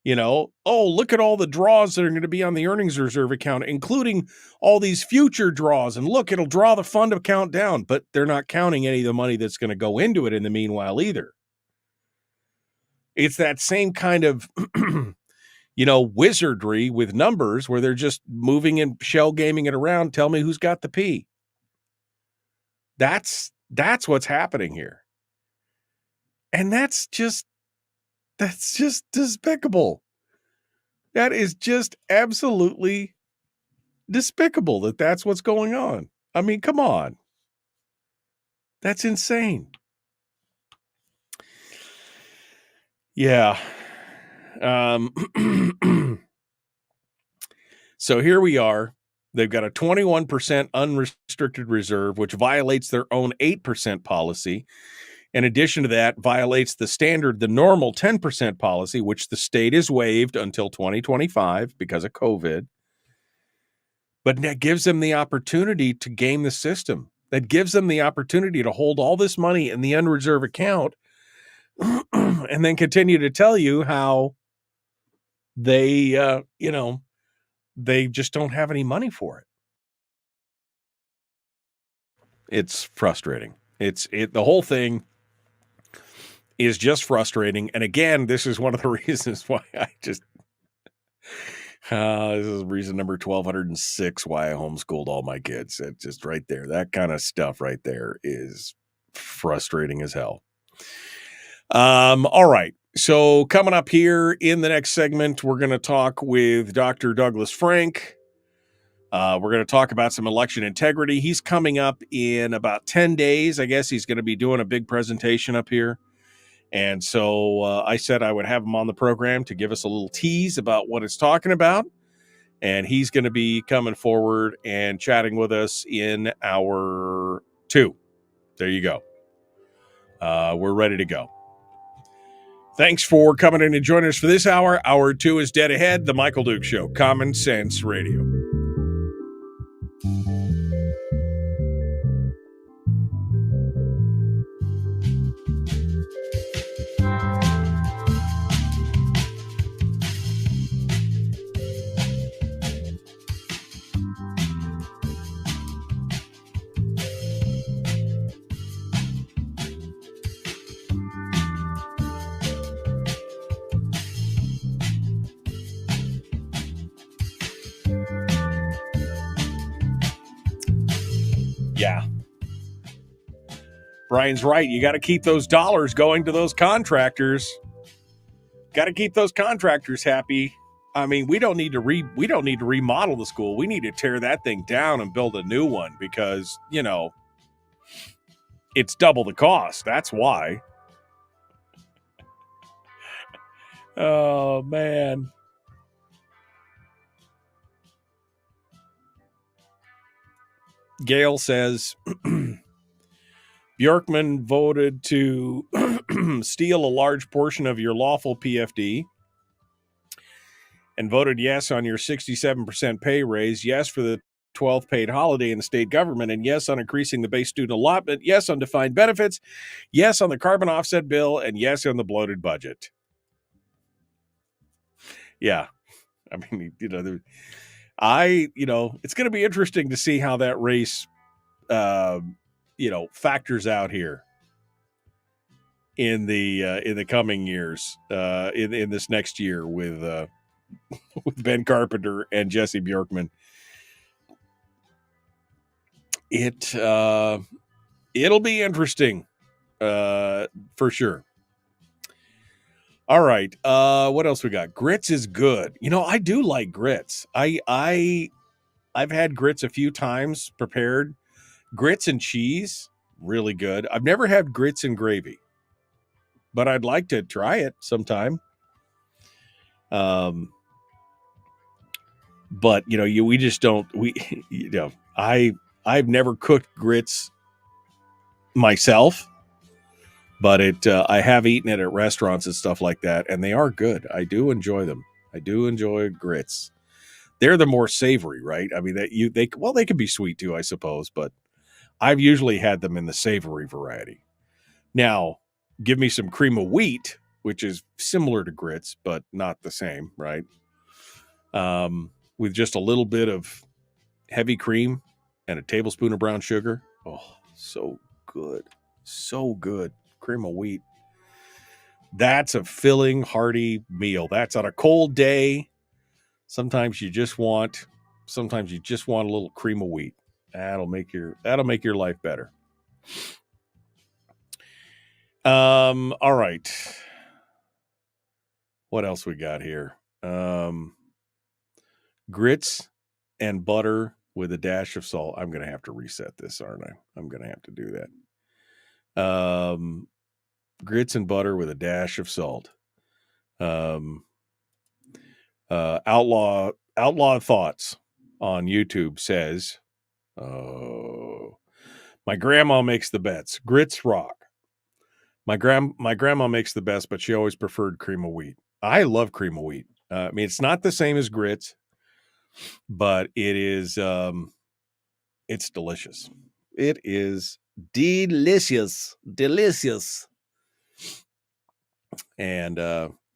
Look at all the draws that are going to be on the earnings reserve account, including all these future draws. And look, it'll draw the fund account down, but they're not counting any of the money that's going to go into it in the meanwhile either. It's that same kind of, wizardry with numbers where they're just moving and shell gaming it around. Tell me who's got the P. That's what's happening here. And that's just despicable. That is just absolutely despicable that that's what's going on. I mean, come on. That's insane. Yeah. So here we are. They've got a 21% unrestricted reserve, which violates their own 8% policy. In addition to that, violates the normal 10% policy, which the state has waived until 2025 because of COVID. But that gives them the opportunity to game the system. That gives them the opportunity to hold all this money in the unreserved account and then continue to tell you how they, they just don't have any money for it. It's frustrating. The whole thing is just frustrating. And again, this is one of the reasons why this is reason number 1206 why I homeschooled all my kids. It's just right there. That kind of stuff right there is frustrating as hell. All right. So coming up here in the next segment, we're going to talk with Dr. Douglas Frank. We're going to talk about some election integrity. He's coming up in about 10 days. I guess he's going to be doing a big presentation up here. And so I said I would have him on the program to give us a little tease about what it's talking about. And he's going to be coming forward and chatting with us in hour 2. There you go. We're ready to go. Thanks for coming in and joining us for this hour. Hour 2 is dead ahead. The Michael Duke Show, Common Sense Radio. Yeah. Brian's right. You got to keep those dollars going to those contractors. Got to keep those contractors happy. I mean, we don't need to remodel the school. We need to tear that thing down and build a new one because, it's double the cost. That's why. Oh, man. Gail says, Bjorkman voted to steal a large portion of your lawful PFD and voted yes on your 67% pay raise, yes for the 12th paid holiday in the state government, and yes on increasing the base student allotment, yes on defined benefits, yes on the carbon offset bill, and yes on the bloated budget. Yeah. I mean, it's going to be interesting to see how that race, factors out here in the coming years, in this next year with Ben Carpenter and Jesse Bjorkman. It'll be interesting, for sure. All right. What else we got? Grits is good. I do like grits. I've had grits a few times prepared. Grits and cheese, really good. I've never had grits and gravy, but I'd like to try it sometime. But we just don't. I've never cooked grits myself. But I have eaten it at restaurants and stuff like that, and they are good. I do enjoy them. I do enjoy grits. They're the more savory, right? I mean, they can be sweet too, I suppose. But I've usually had them in the savory variety. Now, give me some cream of wheat, which is similar to grits, but not the same, right? With just a little bit of heavy cream and a tablespoon of brown sugar. Oh, so good. So good. Cream of wheat. That's a filling, hearty meal. That's on a cold day. Sometimes you just want a little cream of wheat. That'll make your life better. All right. What else we got here? Grits and butter with a dash of salt. I'm going to have to reset this, aren't I? I'm going to have to do that. Grits and butter with a dash of salt. Outlaw Thoughts on YouTube says, my grandma makes the best. Grits rock. My grandma makes the best, but she always preferred cream of wheat. I love cream of wheat. I mean, it's not the same as grits, but it is. It's delicious. It is delicious. And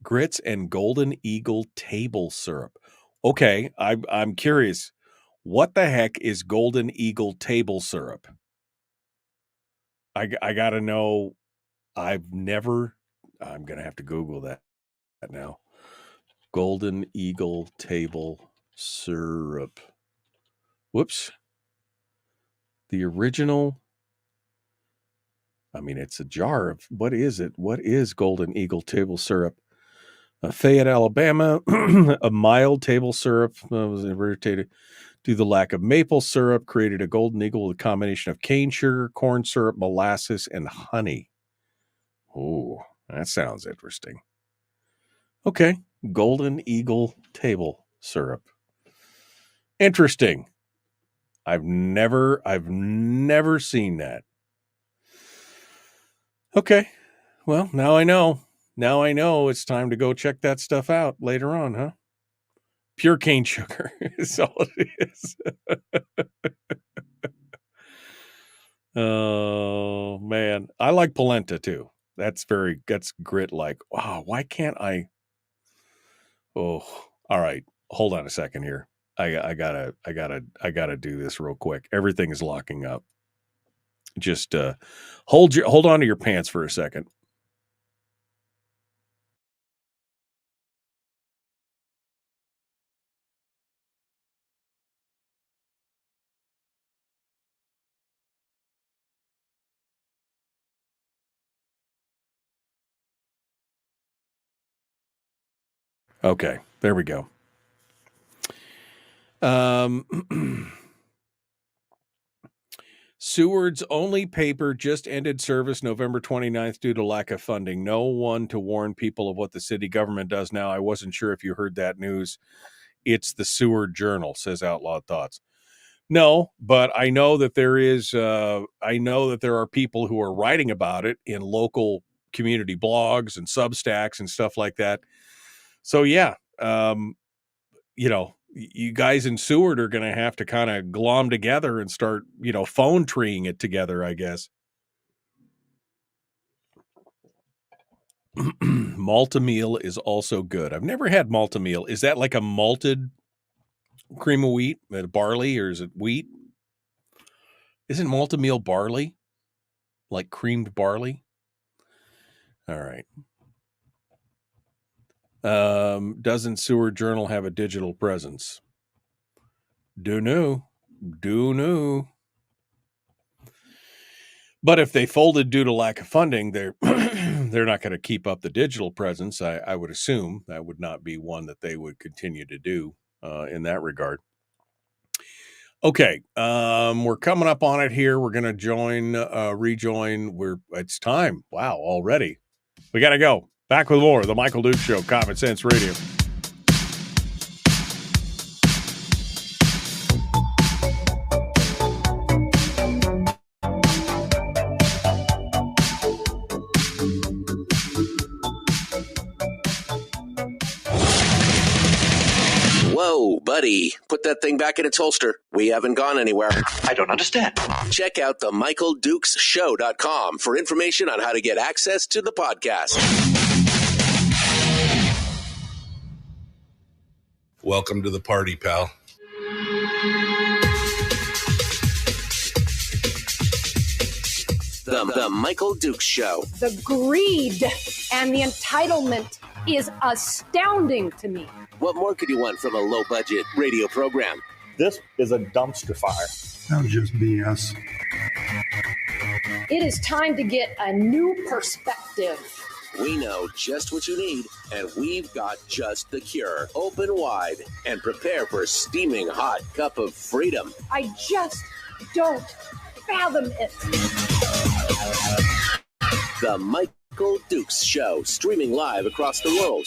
grits and Golden Eagle table syrup. Okay, I'm curious. What the heck is Golden Eagle table syrup? I gotta know. I'm gonna have to Google that now. Golden Eagle table syrup. Whoops. The original. I mean, it's a jar of, what is it? What is Golden Eagle table syrup? Fayette, Alabama, a mild table syrup was irritated due to the lack of maple syrup, created a Golden Eagle with a combination of cane sugar, corn syrup, molasses, and honey. Oh, that sounds interesting. Okay, Golden Eagle table syrup. Interesting. I've never seen that. Okay. Well, now I know. Now I know it's time to go check that stuff out later on, huh? Pure cane sugar is all it is. Oh, man. I like polenta too. That's grit like. Wow, why can't I? Oh, all right. Hold on a second here. I gotta do this real quick. Everything is locking up. Just hold on to your pants for a second. Okay, there we go. Seward's only paper just ended service November 29th due to lack of funding. No one to warn people of what the city government does now. I wasn't sure if you heard that news. It's the Seward Journal, says Outlawed Thoughts. No, but I know that there are people who are writing about it in local community blogs and Substacks and stuff like that. So yeah, you guys in Seward are going to have to kind of glom together and start, phone treeing it together, I guess. Malta-meal is also good. I've never had malta-meal. Is that like a malted cream of wheat, barley, or is it wheat? Isn't malta-meal barley? Like creamed barley? All right. Doesn't Seward Journal have a digital presence? Do know. But if they folded due to lack of funding, they're not going to keep up the digital presence. I would assume that would not be one that they would continue to do in that regard. Okay, we're coming up on it here. We're going to rejoin. It's time. Wow, already. We got to go. Back with more of the Michael Duke Show, Common Sense Radio. Whoa, buddy, put that thing back in its holster. We haven't gone anywhere. I don't understand. Check out the MichaelDukesShow.com for information on how to get access to the podcast. Welcome to the party, pal. The Michael Dukes Show. The greed and the entitlement is astounding to me. What more could you want from a low-budget radio program? This is a dumpster fire. Sounds just BS. It is time to get a new perspective. We know just what you need, and we've got just the cure. Open wide and prepare for a steaming hot cup of freedom. I just don't fathom it. The Michael Dukes Show, streaming live across the world.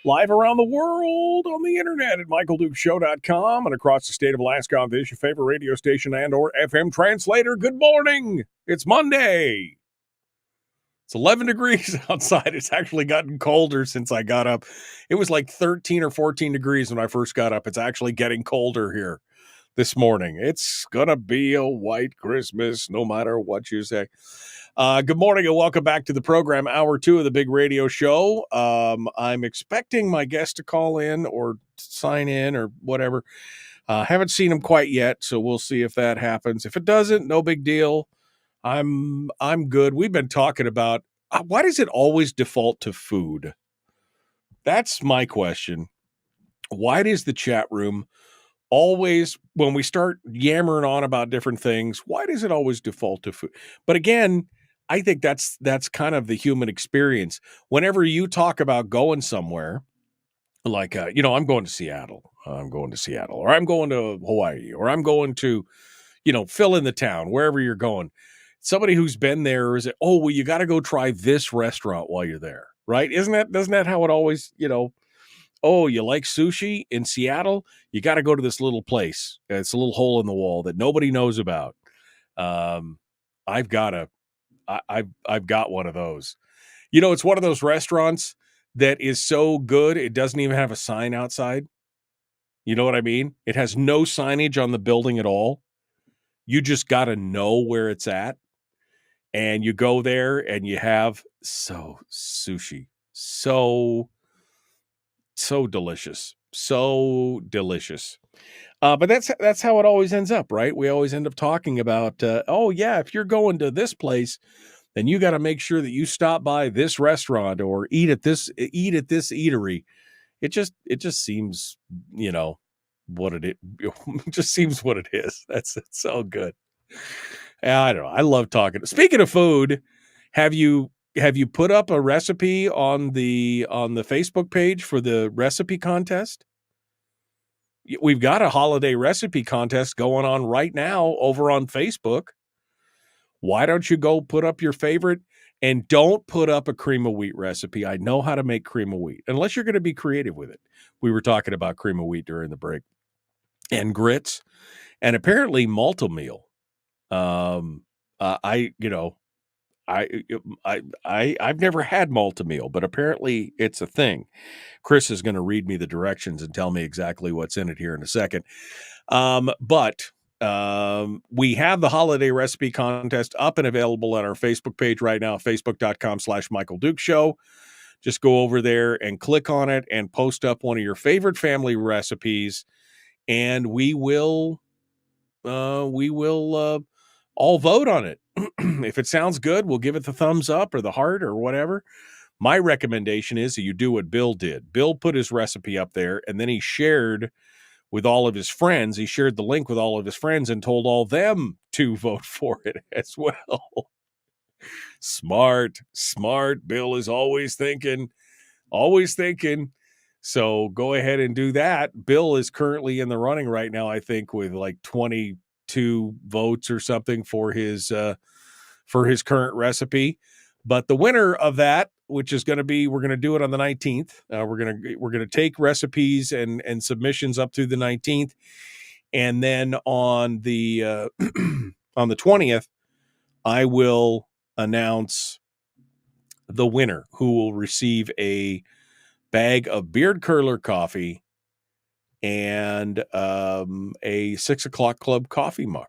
Live around the world on the internet at MichaelDukesShow.com and across the state of Alaska on this, your favorite radio station and or FM translator. Good morning. It's Monday. It's 11 degrees outside. It's actually gotten colder since I got up. It was like 13 or 14 degrees when I first got up. It's actually getting colder here this morning. It's going to be a white Christmas, no matter what you say. Good morning and welcome back to the program, hour 2 of the big radio show. I'm expecting my guest to call in or sign in or whatever. Haven't seen him quite yet, so we'll see if that happens. If it doesn't, no big deal. I'm good. We've been talking about why does it always default to food? That's my question. Why does the chat room always, when we start yammering on about different things, why does it always default to food? But again, I think that's kind of the human experience. Whenever you talk about going somewhere, like, I'm going to Seattle, or I'm going to Hawaii, or I'm going to, fill in the town, wherever you're going. Somebody who's been there is, you got to go try this restaurant while you're there, right? Doesn't that how it always, you like sushi in Seattle? You got to go to this little place. It's a little hole in the wall that nobody knows about. I've got one of those. It's one of those restaurants that is so good, it doesn't even have a sign outside. You know what I mean? It has no signage on the building at all. You just got to know where it's at. And you go there and you have sushi. So delicious. So delicious. But that's how it always ends up, right? We always end up talking about, if you're going to this place, then you got to make sure that you stop by this restaurant or eat at this eatery. It just seems, what it just seems what it is. It's so good. I don't know. I love talking. Speaking of food, have you put up a recipe on the Facebook page for the recipe contest? We've got a holiday recipe contest going on right now over on Facebook. Why don't you go put up your favorite, and don't put up a cream of wheat recipe. I know how to make cream of wheat, unless you're going to be creative with it. We were talking about cream of wheat during the break, and grits, and apparently malto-meal. I've never had malto-meal, but apparently it's a thing. Chris is going to read me the directions and tell me exactly what's in it here in a second. But we have the holiday recipe contest up and available on our Facebook page right now, facebook.com/Michael Dukes Show. Just go over there and click on it and post up one of your favorite family recipes, and we will all vote on it. If it sounds good, we'll give it the thumbs up or the heart or whatever. My recommendation is that you do what Bill did. Bill put his recipe up there, and then he shared with all of his friends. He shared the link with all of his friends and told all them to vote for it as well. Smart. Bill is always thinking. So go ahead and do that. Bill is currently in the running right now, I think, with like 22 votes or something for his current recipe. But the winner of that, which is going to be, we're going to do it on the 19th. We're going to take recipes and submissions up through the 19th, and then on the on the 20th, I will announce the winner, who will receive a bag of beard curler coffee and a 6 o'clock club coffee mug.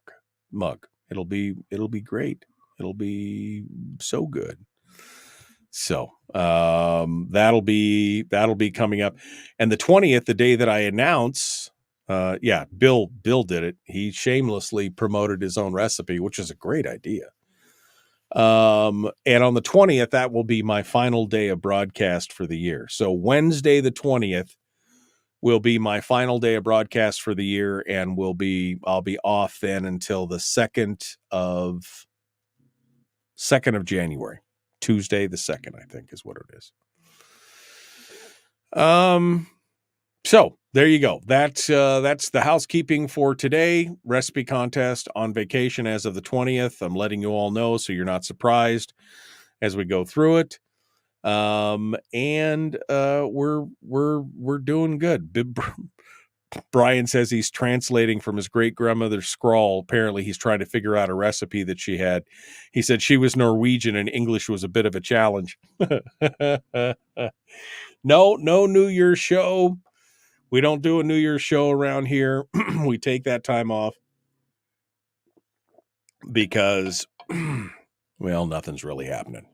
It'll be great. It'll be so good. So that'll be coming up. And the 20th, the day that I announce, Bill did it. He shamelessly promoted his own recipe, which is a great idea. And on the 20th, that will be my final day of broadcast for the year. So Wednesday, the 20th will be my final day of broadcast for the year. And I'll be off then until the 2nd of January. Tuesday the 2nd, I think, is what it is. So there you go. That's the housekeeping for today. Recipe contest on vacation as of the 20th. I'm letting you all know so you're not surprised as we go through it. And we're doing good. Brian says he's translating from his great grandmother's scrawl. Apparently he's trying to figure out a recipe that she had. He said she was Norwegian and English was a bit of a challenge. No New Year's show. We don't do a New Year's show around here. We take that time off because, nothing's really happening.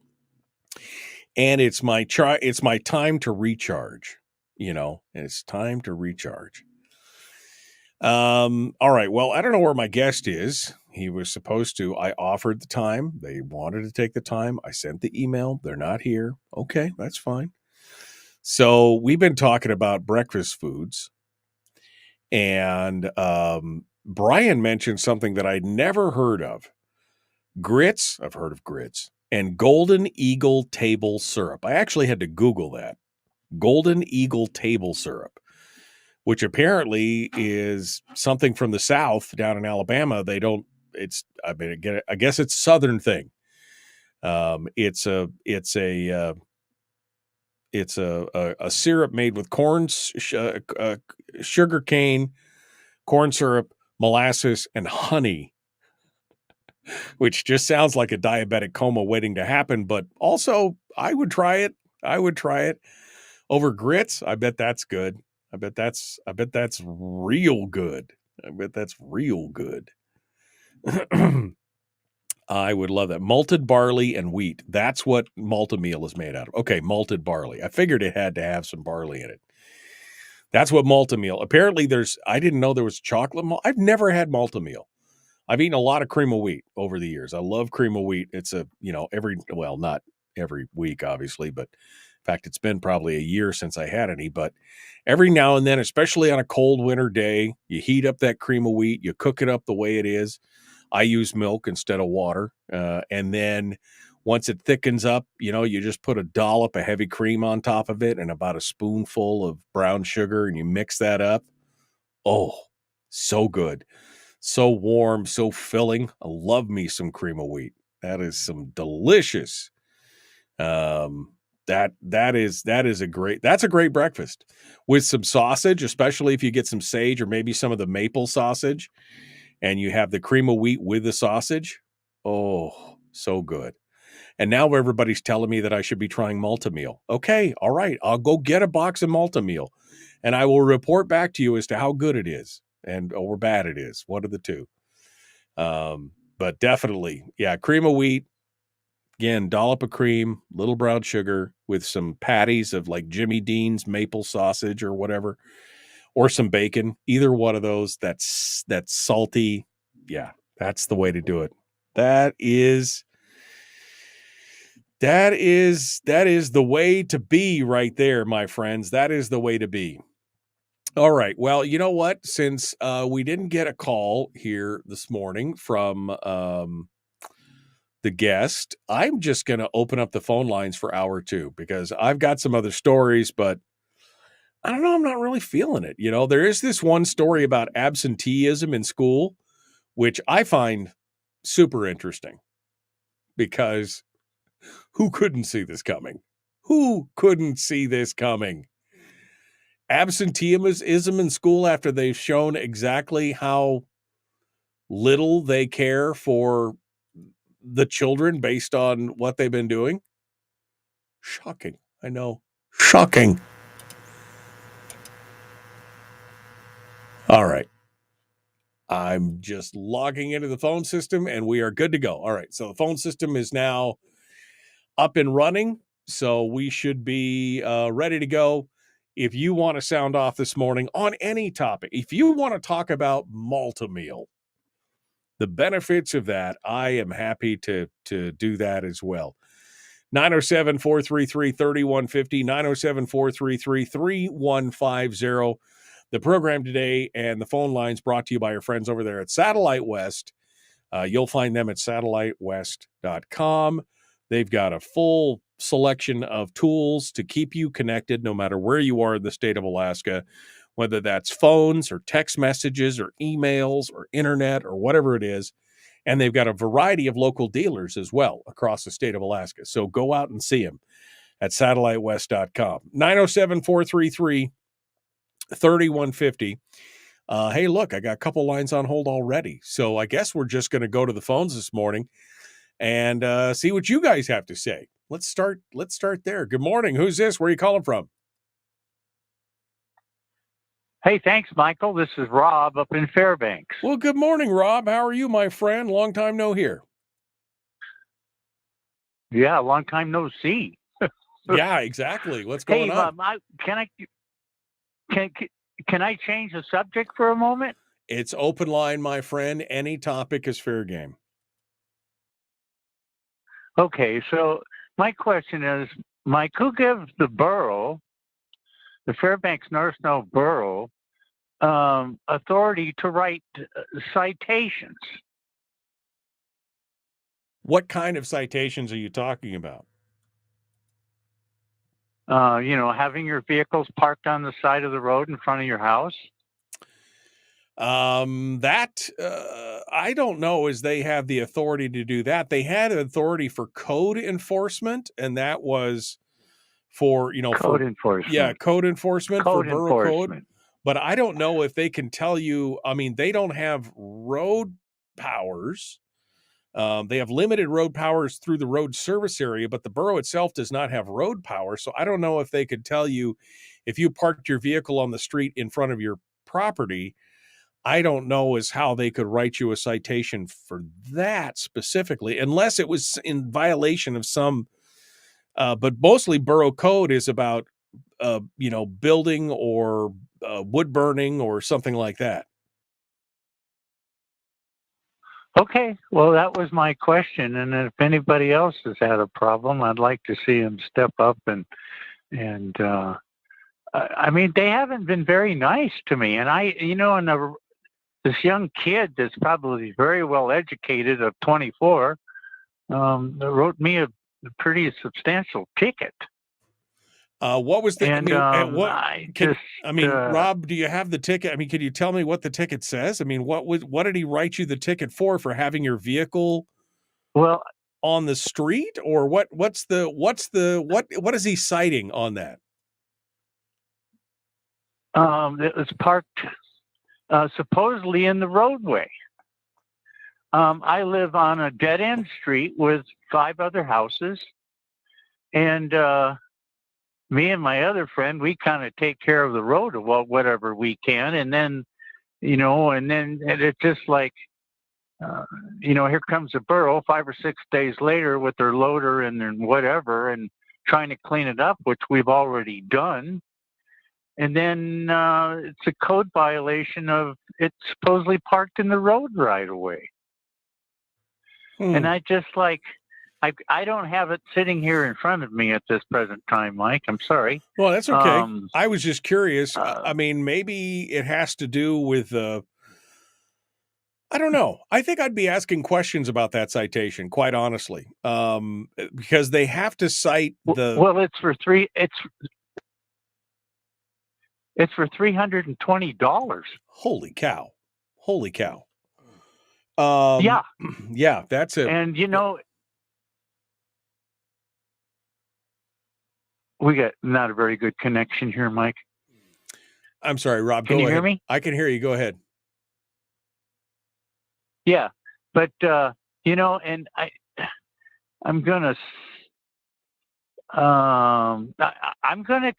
And it's my time to recharge, and it's time to recharge. All right. Well, I don't know where my guest is. He was supposed to. I offered the time. They wanted to take the time. I sent the email. They're not here. Okay, that's fine. So we've been talking about breakfast foods. And Brian mentioned something that I'd never heard of. Grits. I've heard of grits. And Golden Eagle table syrup. I actually had to Google that. Golden Eagle table syrup, which apparently is something from the South down in Alabama. I guess it's a Southern thing. It's a syrup made with corn, sugar cane, corn syrup, molasses, and honey, which just sounds like a diabetic coma waiting to happen. But also, I would try it. Over grits. I bet that's good. I bet that's real good. I would love that. Malted barley and wheat. That's what Maltameal is made out of. Okay, malted barley. I figured it had to have some barley in it. That's what Maltameal. Apparently I didn't know there was chocolate. I've never had Maltameal. I've eaten a lot of cream of wheat over the years. I love cream of wheat. It's not every week, obviously, but in fact, it's been probably a year since I had any, but every now and then, especially on a cold winter day, you heat up that cream of wheat, you cook it up the way it is. I use milk instead of water. And then once it thickens up, you just put a dollop of heavy cream on top of it and about a spoonful of brown sugar, and you mix that up. Oh, so good. So warm, so filling. I love me some cream of wheat. That is some delicious. That's a great breakfast with some sausage, especially if you get some sage or maybe some of the maple sausage and you have the cream of wheat with the sausage. Oh, so good. And now everybody's telling me that I should be trying Maltameal. Okay. All right. I'll go get a box of Maltameal and I will report back to you as to how good it is or bad it is. One of the two. But definitely, cream of wheat. Again, dollop of cream, little brown sugar with some patties of like Jimmy Dean's maple sausage or whatever, or some bacon. Either one of those that's salty. Yeah, that's the way to do it. That is the way to be right there, my friends. That is the way to be. All right. Well, you know what? Since we didn't get a call here this morning from the guest, I'm just going to open up the phone lines for hour 2 because I've got some other stories, but I don't know. I'm not really feeling it. There is this one story about absenteeism in school, which I find super interesting because who couldn't see this coming? Absenteeism in school after they've shown exactly how little they care for the children based on what they've been doing. Shocking. I know. Shocking. All right. I'm just logging into the phone system and we are good to go. All right. So the phone system is now up and running. So we should be ready to go. If you want to sound off this morning on any topic, if you want to talk about Maltameal, the benefits of that, I am happy to do that as well. 907-433-3150, 907-433-3150. The program today and the phone lines brought to you by our friends over there at Satellite West. You'll find them at satellitewest.com. They've got a full selection of tools to keep you connected no matter where you are in the state of Alaska, whether that's phones or text messages or emails or internet or whatever it is. And they've got a variety of local dealers as well across the state of Alaska. So go out and see them at satellitewest.com. 907-433-3150. Hey, look, I got a couple lines on hold already. So I guess we're just going to go to the phones this morning and see what you guys have to say. Let's start there. Good morning. Who's this? Where are you calling from? Hey, thanks, Michael. This is Rob up in Fairbanks. Well, good morning, Rob. How are you, my friend? Long time no hear. Yeah, long time no see. Yeah, exactly. What's going on? Can I change the subject for a moment? It's open line, my friend. Any topic is fair game. Okay, so my question is, Mike, who gives the borough, the Fairbanks North Snow Borough, authority to write citations? What kind of citations are you talking about? Having your vehicles parked on the side of the road in front of your house. I don't know as they have the authority to do that. They had authority for code enforcement, and that was for, code enforcement. Yeah, code enforcement for borough enforcement. code. But I don't know if they can tell you, they don't have road powers. They have limited road powers through the road service area, but the borough itself does not have road power. So I don't know if they could tell you if you parked your vehicle on the street in front of your property. I don't know as how they could write you a citation for that specifically, unless it was in violation of some, but mostly borough code is about, building or wood burning or something like that. Okay, well, that was my question. And if anybody else has had a problem, I'd like to see them step up and they haven't been very nice to me. And this young kid that's probably very well educated of 24 wrote me a pretty substantial ticket. What was the? And, Rob, do you have the ticket? Can you tell me what the ticket says? What did he write you the ticket for having your vehicle? Well, on the street, or what? What is he citing on that? It was parked supposedly in the roadway. I live on a dead end street with 5 other houses, and me and my other friend, we kind of take care of the road of whatever we can. And then, it's just like, here comes the borough 5 or 6 days later with their loader and whatever, and trying to clean it up, which we've already done. And then it's a code violation of it's supposedly parked in the road right away. And I just I don't have it sitting here in front of me at this present time, Mike. I'm sorry. Well, that's okay. I was just curious. Maybe it has to do with, I don't know. I think I'd be asking questions about that citation, quite honestly, because they have to cite the. Well, it's for $320. Holy cow! Yeah, that's it. And we got not a very good connection here, Mike. I'm sorry, Rob. Can you hear me? I can hear you. Go ahead. Yeah, but and I'm gonna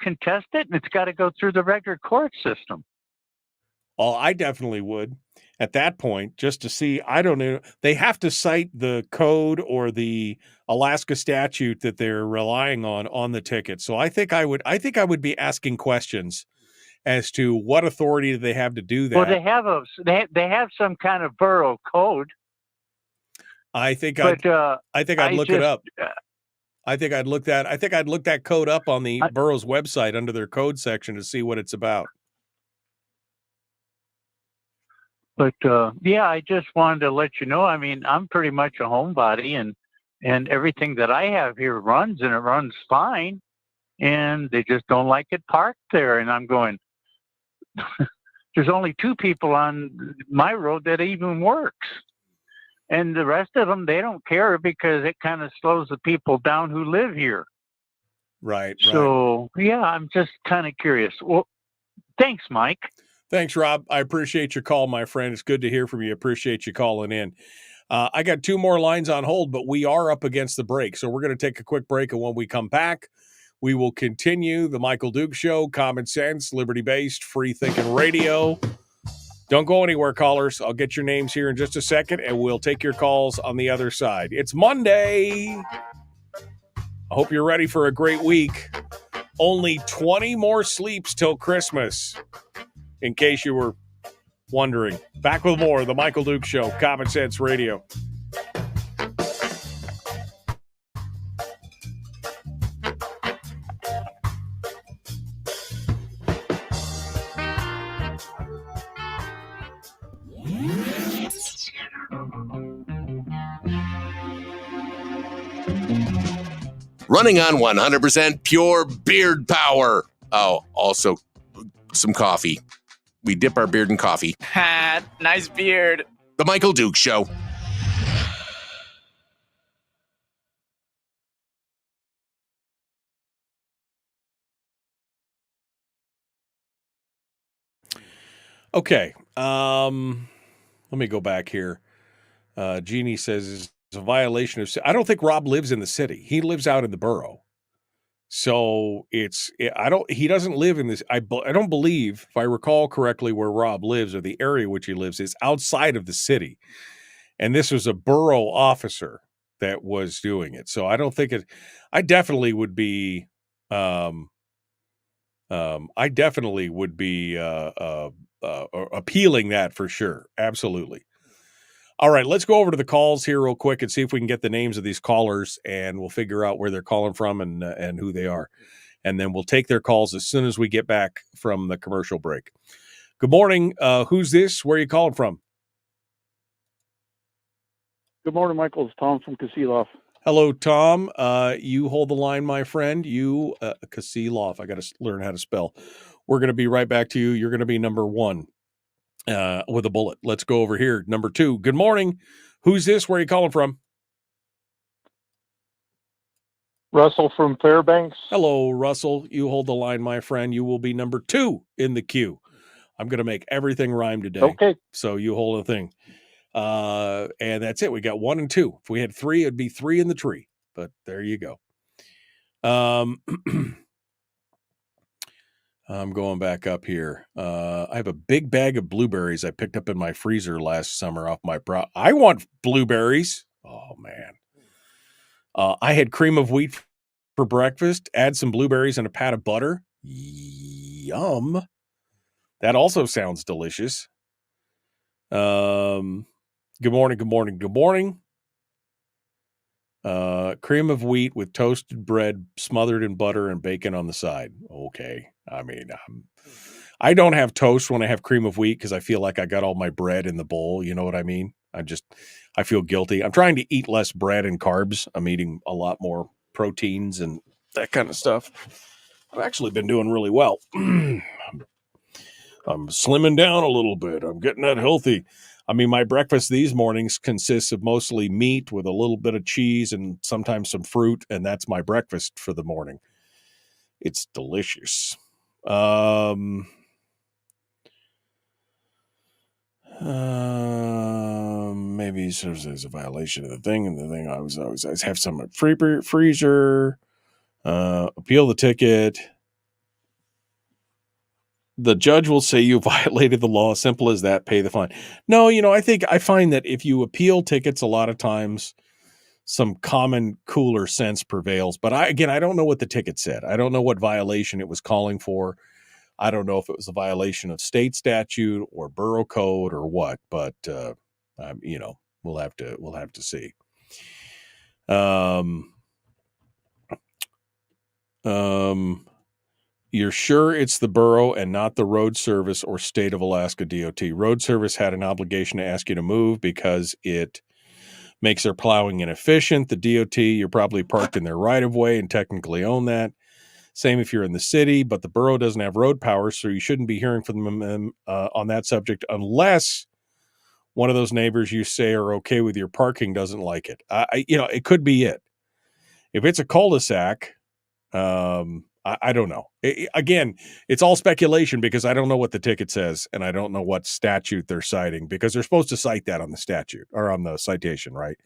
contest it, and it's got to go through the regular court system. Oh, I definitely would at that point, just to see. I don't know. They have to cite the code or the Alaska statute that they're relying on the ticket. So I think I would be asking questions as to what authority do they have to do that. Well, they have some kind of borough code. I think But I'd look it up. I think I'd look that code up on the borough's website under their code section to see what it's about. But yeah, I just wanted to let you know. I mean, I'm pretty much a homebody, and everything that I have here runs, and it runs fine. And they just don't like it parked there. And I'm going, there's only 2 people on my road that even works. And the rest of them, they don't care because it kind of slows the people down who live here. Right. So, yeah, I'm just kind of curious. Well, thanks, Mike. Thanks, Rob. I appreciate your call, my friend. It's good to hear from you. Appreciate you calling in. I got 2 more lines on hold, but we are up against the break. So we're going to take a quick break. And when we come back, we will continue the Michael Duke Show, common sense, liberty-based, free-thinking radio. Don't go anywhere, callers. I'll get your names here in just a second, and we'll take your calls on the other side. It's Monday. I hope you're ready for a great week. Only 20 more sleeps till Christmas, in case you were wondering. Back with more of the Michael Duke Show, Common Sense Radio. Running on 100% pure beard power. Oh, also some coffee. We dip our beard in coffee. Ha, nice beard. The Michael Duke Show. Okay. Let me go back here. Jeannie says it's a violation of. I don't think Rob lives in the city. He lives out in the borough. So he doesn't live in this. I don't believe, if I recall correctly, where Rob lives or the area which he lives is outside of the city. And this was a borough officer that was doing it. So I don't think I definitely would be, appealing that for sure. Absolutely. All right, let's go over to the calls here real quick and see if we can get the names of these callers, and we'll figure out where they're calling from and who they are. And then we'll take their calls as soon as we get back from the commercial break. Good morning. Who's this? Where are you calling from? Good morning, Michael. It's Tom from Kasilov. Hello, Tom. You hold the line, my friend. You, Kasilov. I got to learn how to spell. We're going to be right back to you. You're going to be number 1. With a bullet. Let's go over here. Number 2. Good morning. Who's this? Where are you calling from? Russell from Fairbanks. Hello, Russell. You hold the line, my friend. You will be number 2 in the queue. I'm going to make everything rhyme today. Okay. So you hold a thing. And that's it. We got 1 and 2. If we had 3, it'd be 3 in the tree. But there you go. I'm going back up here. I have a big bag of blueberries I picked up in my freezer last summer off my I want blueberries. Oh, man. I had cream of wheat for breakfast. Add some blueberries and a pat of butter. Yum. That also sounds delicious. Good morning, good morning, good morning. Cream of wheat with toasted bread smothered in butter and bacon on the side. Okay. I mean, I don't have toast when I have cream of wheat because I feel like I got all my bread in the bowl. You know what I mean? I feel guilty. I'm trying to eat less bread and carbs. I'm eating a lot more proteins and that kind of stuff. I've actually been doing really well. I'm slimming down a little bit. I'm getting that healthy. I mean, my breakfast these mornings consists of mostly meat with a little bit of cheese and sometimes some fruit, and that's my breakfast for the morning. It's delicious. Maybe there's a violation of the thing, and the thing I always have some freezer. Appeal the ticket. The judge will say you violated the law. Simple as that. Pay the fine. No, I find that if you appeal tickets, a lot of times some common cooler sense prevails. But I don't know what the ticket said. I don't know what violation it was calling for. I don't know if it was a violation of state statute or borough code or what. But we'll have to see. You're sure it's the borough and not the road service or state of Alaska DOT. Road service had an obligation to ask you to move because it makes their plowing inefficient. The DOT, you're probably parked in their right of way and technically own that. Same if you're in the city, but the borough doesn't have road power, so you shouldn't be hearing from them on that subject unless one of those neighbors you say are okay with your parking doesn't like it. It could be it. If it's a cul-de-sac, I don't know. Again, it's all speculation because I don't know what the ticket says and I don't know what statute they're citing because they're supposed to cite that on the statute or on the citation, right?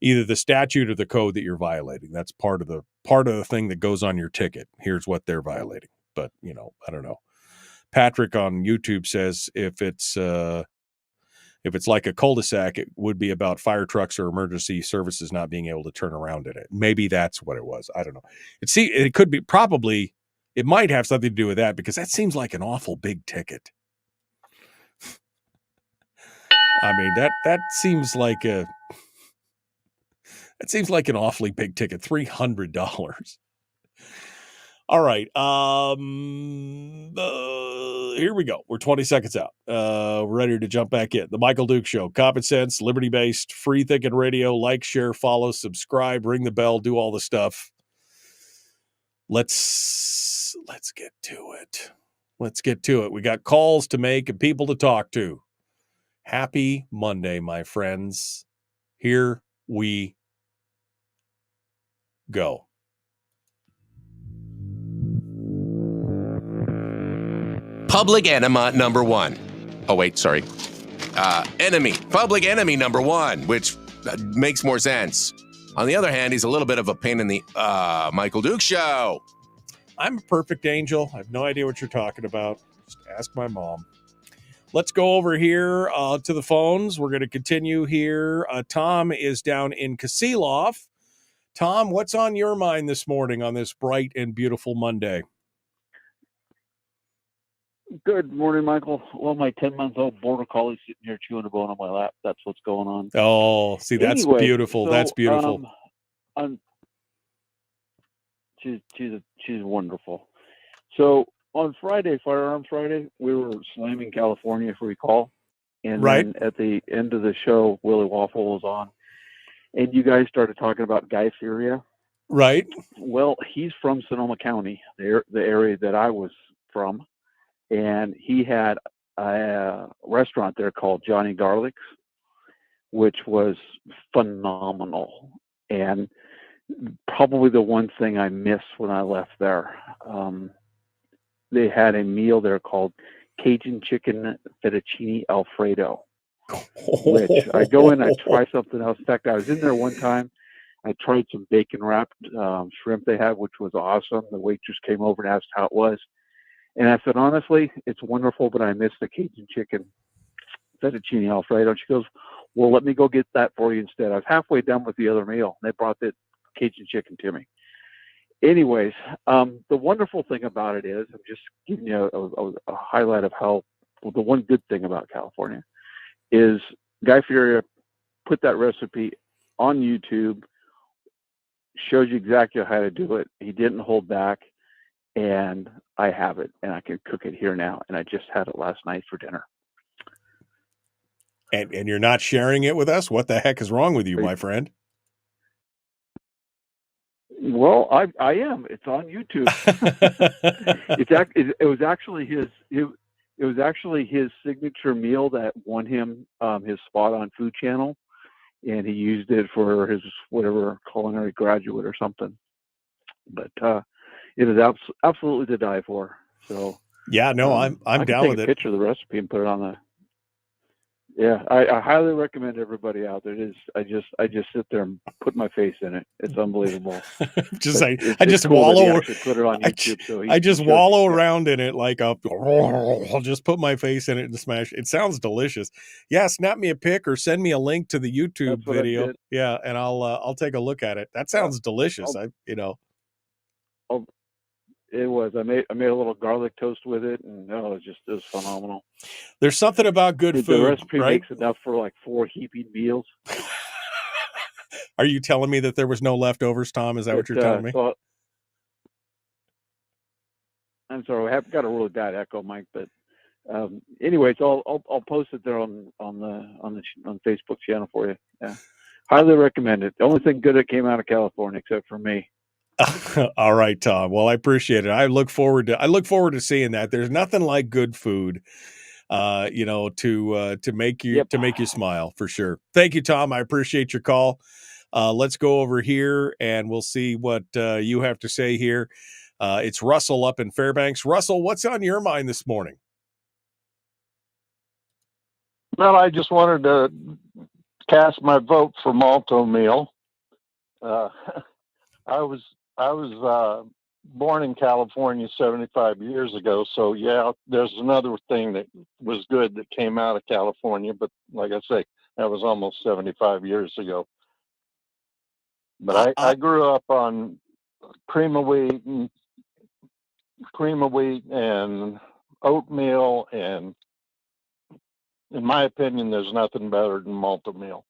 Either the statute or the code that you're violating. That's part of the thing that goes on your ticket. Here's what they're violating. But, I don't know. Patrick on YouTube says if it's like a cul-de-sac, it would be about fire trucks or emergency services not being able to turn around in it. Maybe that's what it was. I don't know. It could be it might have something to do with that because that seems like an awful big ticket. I mean, that seems like an awfully big ticket, $300. All right. Here we go. We're 20 seconds out. We're ready to jump back in. The Michael Duke Show. Common sense, liberty-based, free thinking radio. Like, share, follow, subscribe, ring the bell, do all the stuff. Let's get to it. Let's get to it. We got calls to make and people to talk to. Happy Monday, my friends. Here we go. Public enema number one. Oh, wait, sorry. Public enemy number one, which makes more sense. On the other hand, he's a little bit of a pain in the Michael Duke Show. I'm a perfect angel. I have no idea what you're talking about. Just ask my mom. Let's go over here to the phones. We're going to continue here. Tom is down in Kasilof. Tom, what's on your mind this morning on this bright and beautiful Monday? Good morning, Michael. Well, my 10-month-old border collie sitting here chewing a bone on my lap. That's what's going on. Oh, see, that's beautiful. So, that's beautiful. She's wonderful. So on Friday, Firearm Friday, we were slamming California, if you recall. And then at the end of the show, Willie Waffle was on. And you guys started talking about Guy Fieri. Right. Well, he's from Sonoma County, the area that I was from. And he had a restaurant there called Johnny Garlic's, which was phenomenal. And probably the one thing I missed when I left there. They had a meal there called Cajun Chicken Fettuccine Alfredo, which I go in, I try something else. In fact, I was in there one time. I tried some bacon wrapped shrimp they had, which was awesome. The waitress came over and asked how it was. And I said, honestly, it's wonderful, but I miss the Cajun Chicken Fettuccine Alfredo. And she goes, well, let me go get that for you instead. I was halfway done with the other meal. And they brought the Cajun chicken to me. Anyways, the wonderful thing about it is, I'm just giving you a highlight of the one good thing about California is Guy Fieri put that recipe on YouTube, shows you exactly how to do it. He didn't hold back. And I have it, and I can cook it here now. And I just had it last night for dinner. And you're not sharing it with us? What the heck is wrong with you, my friend? Well, I am. It's on YouTube. It was actually his signature meal that won him his spot on Food Channel, and he used it for his whatever culinary graduate or something. But it is absolutely to die for. So yeah, no, I'm down with it. Take a picture of the recipe and put it on Yeah, I highly recommend everybody out there. It is. I just sit there and put my face in it. It's unbelievable. Just But I it's just cool that he wallow. actually put it on YouTube. So I just he shows wallow you. Yeah. around in it like a. I'll just put my face in it and smash. It sounds delicious. Yeah, snap me a pic or send me a link to the YouTube That's what I video. did. Yeah, and I'll take a look at it. That Yeah, sounds delicious. I'll- it was. I made a little garlic toast with it, and it was phenomenal. There's something about good The food, recipe right? makes enough for like 4 heaping meals. Are you telling me that there was no leftovers, Tom? Is that what you're telling me? So, I'm sorry, I've got a really bad echo, Mike. But anyways, I'll post it there on the Facebook channel for you. Yeah, highly recommend it. The only thing good that came out of California, except for me. All right, Tom. Well, I appreciate it. I look forward to seeing that. There's nothing like good food, to make you smile for sure. Thank you, Tom. I appreciate your call. Let's go over here and we'll see what you have to say here. It's Russell up in Fairbanks. Russell, what's on your mind this morning? Well, I just wanted to cast my vote for Malto Meal. I was born in California 75 years ago, so yeah, there's another thing that was good that came out of California, but like I say, that was almost 75 years ago. But I grew up on cream of wheat and oatmeal, and in my opinion, there's nothing better than Malto Meal.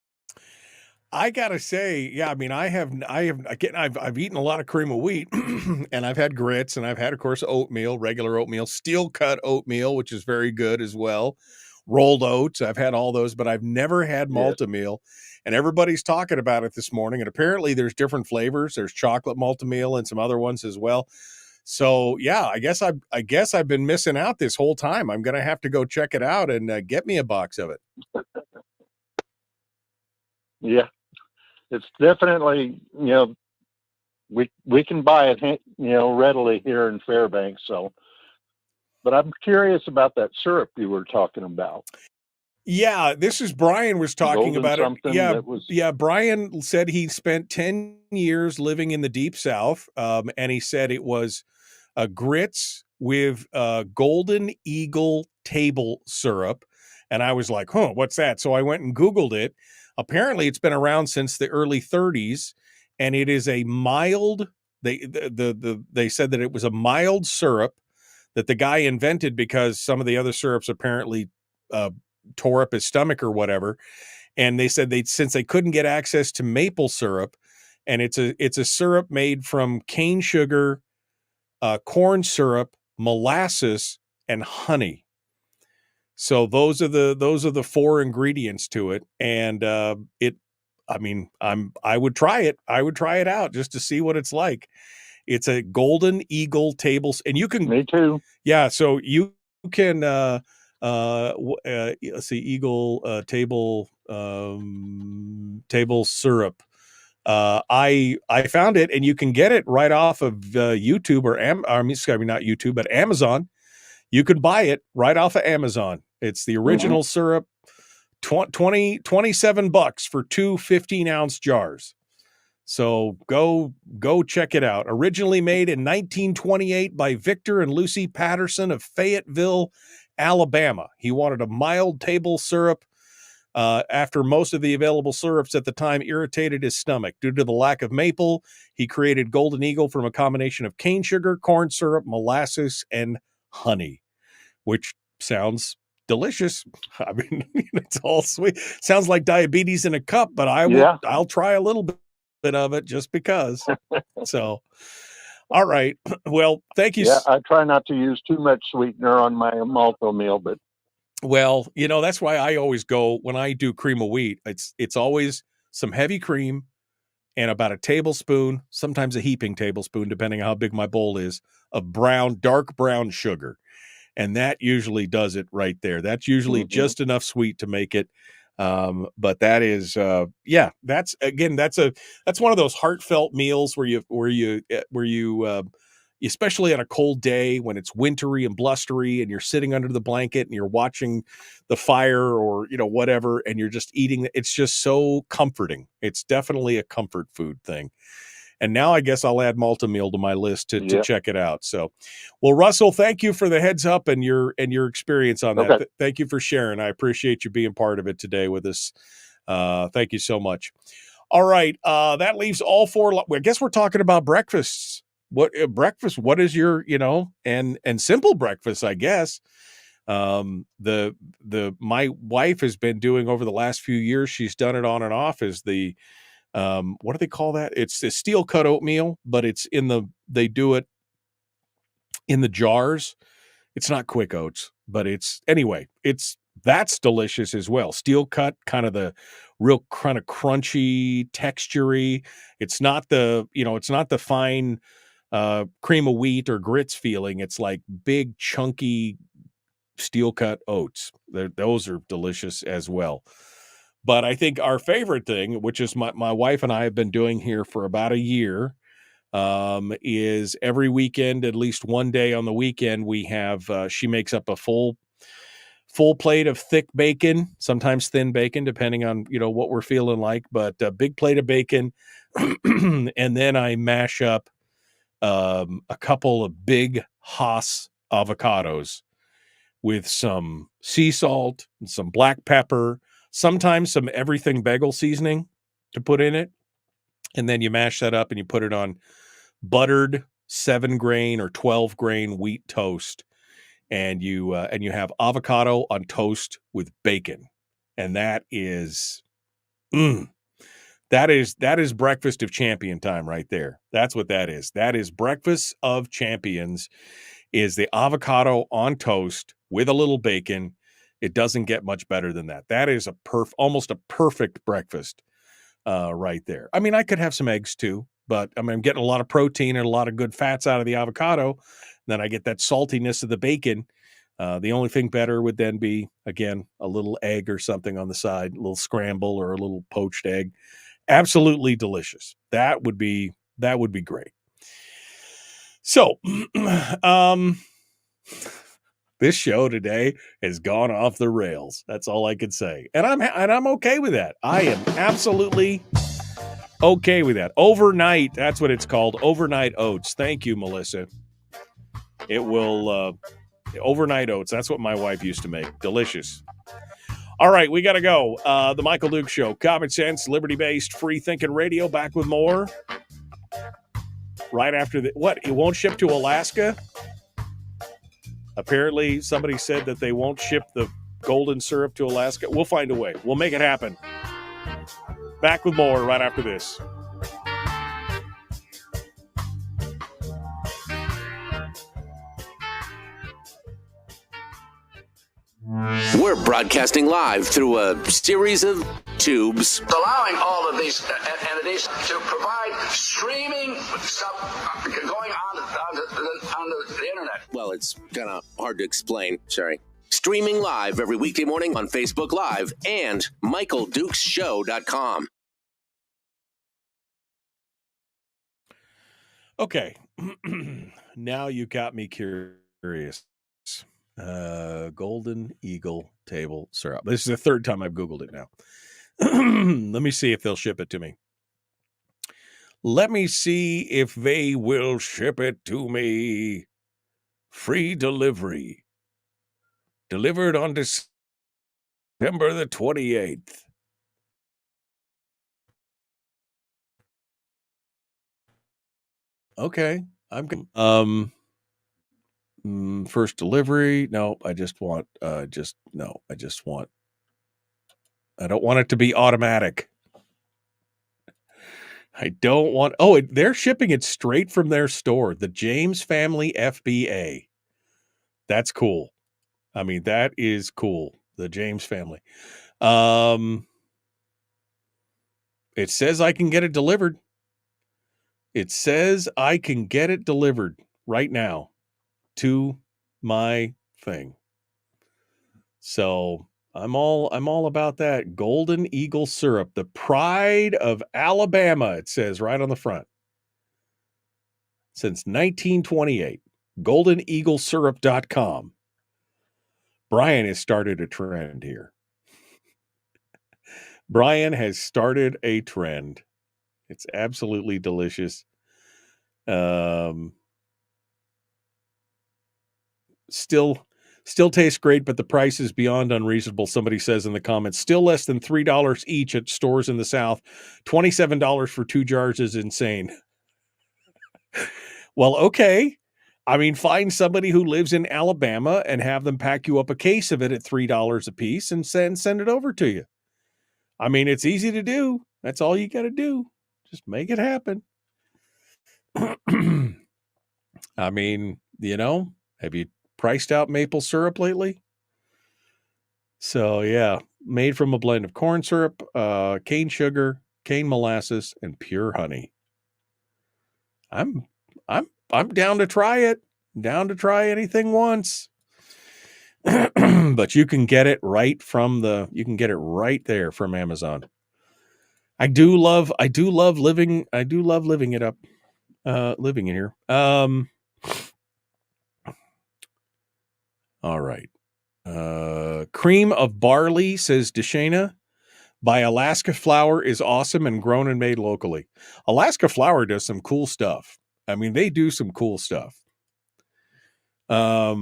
I gotta say, yeah, I mean, I've eaten a lot of cream of wheat and I've had grits and I've had, of course, oatmeal, regular oatmeal, steel cut oatmeal, which is very good as well. Rolled oats. I've had all those, but I've never had malto meal. And everybody's talking about it this morning. And apparently there's different flavors. There's chocolate malto meal and some other ones as well. So yeah, I guess I've been missing out this whole time. I'm gonna have to go check it out and get me a box of it. Yeah. It's definitely, we can buy it, readily here in Fairbanks. So, but I'm curious about that syrup you were talking about. Yeah, this is Brian was talking Golden about it. something Yeah, that was- yeah. Brian said he spent 10 years living in the Deep South, and he said it was grits with Golden Eagle table syrup. And I was like, what's that? So I went and Googled it. Apparently, it's been around since the early 30s, and it is a mild. They said that it was a mild syrup that the guy invented because some of the other syrups apparently tore up his stomach or whatever. And they said since they couldn't get access to maple syrup, and it's a syrup made from cane sugar, corn syrup, molasses, and honey. So those are the 4 ingredients to it, and I would try it. I would try it out just to see what it's like. It's a Golden Eagle tables, and you can. Me too. Yeah, so you can. Let's see, Eagle table syrup. I found it, and you can get it right off of YouTube or not YouTube, but Amazon. You could buy it right off of Amazon. It's the original syrup, $27 for 2 15-ounce jars. So go check it out. Originally made in 1928 by Victor and Lucy Patterson of Fayetteville, Alabama. He wanted a mild table syrup after most of the available syrups at the time irritated his stomach. Due to the lack of maple, he created Golden Eagle from a combination of cane sugar, corn syrup, molasses, and honey, which sounds delicious. I mean, it's all sweet. Sounds like diabetes in a cup, but I'll try a little bit of it just because. So, all right. Well, thank you. Yeah, I try not to use too much sweetener on my malto meal, but well, that's why I always go when I do cream of wheat. It's always some heavy cream and about a tablespoon, sometimes a heaping tablespoon, depending on how big my bowl is, of dark brown sugar. And that usually does it right there. That's usually just enough sweet to make it. But that is, that's one of those heartfelt meals where you especially on a cold day when it's wintry and blustery and you're sitting under the blanket and you're watching the fire or, whatever, and you're just eating. It's just so comforting. It's definitely a comfort food thing. And now I guess I'll add Malta-Meal to my list to check it out. So, well, Russell, thank you for the heads up and your experience on that. Okay. Thank you for sharing. I appreciate you being part of it today with us. Thank you so much. All right. That leaves all four. I guess we're talking about breakfasts. What breakfast? What is your, and simple breakfast, I guess. My wife has been doing over the last few years, she's done it on and off, is the, what do they call that? It's the steel cut oatmeal, but they do it in the jars. It's not quick oats, but that's delicious as well. Steel cut, kind of the real kind of crunchy, textury. It's not the fine cream of wheat or grits feeling. It's like big, chunky steel cut oats. Those are delicious as well. But I think our favorite thing, which is my wife and I have been doing here for about a year, is every weekend, at least one day on the weekend, we have, she makes up a full plate of thick bacon, sometimes thin bacon, depending on, what we're feeling like, but a big plate of bacon. And then I mash up a couple of big Haas avocados with some sea salt and some black pepper, sometimes some everything bagel seasoning to put in it. And then you mash that up and you put it on buttered 7-grain or 12-grain wheat toast. And you have avocado on toast with bacon. And that is breakfast of champion time right there. That's what that is. That is breakfast of champions, is the avocado on toast with a little bacon. It doesn't get much better than that. That is almost a perfect breakfast right there. I mean, I could have some eggs too, but I'm getting a lot of protein and a lot of good fats out of the avocado. Then I get that saltiness of the bacon. The only thing better would then be, again, a little egg or something on the side, a little scramble or a little poached egg. Absolutely delicious. That would be great. So, this show today has gone off the rails. That's all I can say. And I'm okay with that. I am absolutely okay with that. Overnight, that's what it's called. Overnight oats. Thank you, Melissa. It will, overnight oats. That's what my wife used to make. Delicious. All right, we got to go. The Michael Duke Show. Common sense, liberty-based, free-thinking radio. Back with more. Right after what? It won't ship to Alaska? Apparently, somebody said that they won't ship the golden syrup to Alaska. We'll find a way. We'll make it happen. Back with more right after this. We're broadcasting live through a series of tubes. Allowing all of these entities to provide streaming stuff going on the internet. Well, it's kind of hard to explain. Sorry. Streaming live every weekday morning on Facebook Live and MichaelDukesShow.com. Okay. Now you got me curious. Golden Eagle table syrup. This is the third time I've Googled it now. Let me see if they'll ship it to me. Let me see if they will ship it to me. Free delivery. Delivered on December the 28th. Okay. First delivery. No, I don't want it to be automatic. I don't want, they're shipping it straight from their store, the James Family FBA. That's cool. I mean, that is cool. The James Family. It says I can get it delivered. It says I can get it delivered right now to my thing. So I'm all about that. Golden Eagle syrup, the pride of Alabama, it says right on the front. since 1928. GoldenEagleSyrup.com. Brian has started a trend here. Brian has started a trend. It's absolutely delicious. Still tastes great, but the price is beyond unreasonable, somebody says in the comments. Still less than $3 each at stores in the South. $27 for 2 jars is insane. Well, okay. I mean, find somebody who lives in Alabama and have them pack you up a case of it at $3 a piece and send it over to you. I mean, it's easy to do. That's all you got to do. Just make it happen. I mean, have you priced out maple syrup lately? So, yeah, made from a blend of corn syrup, cane sugar, cane molasses, and pure honey. I'm down to try it. Down to try anything once. But you can get it right there from Amazon. I do love living it up, living in here. All right. Cream of barley, says Deshana, by Alaska Flour, is awesome and grown and made locally. Alaska Flour does some cool stuff. I mean, they do some cool stuff. Are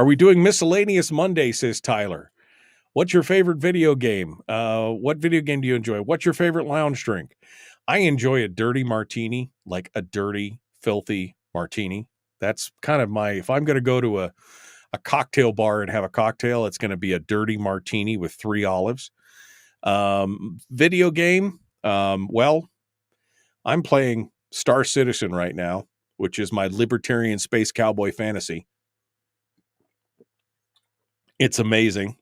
we doing miscellaneous Monday, says Tyler? What's your favorite video game? What video game do you enjoy? What's your favorite lounge drink? I enjoy a dirty martini, like a dirty, filthy martini. That's kind of if I'm going to go to a cocktail bar and have a cocktail, it's going to be a dirty martini with 3 olives. Video game. Well, I'm playing Star Citizen right now, which is my libertarian space cowboy fantasy. It's amazing.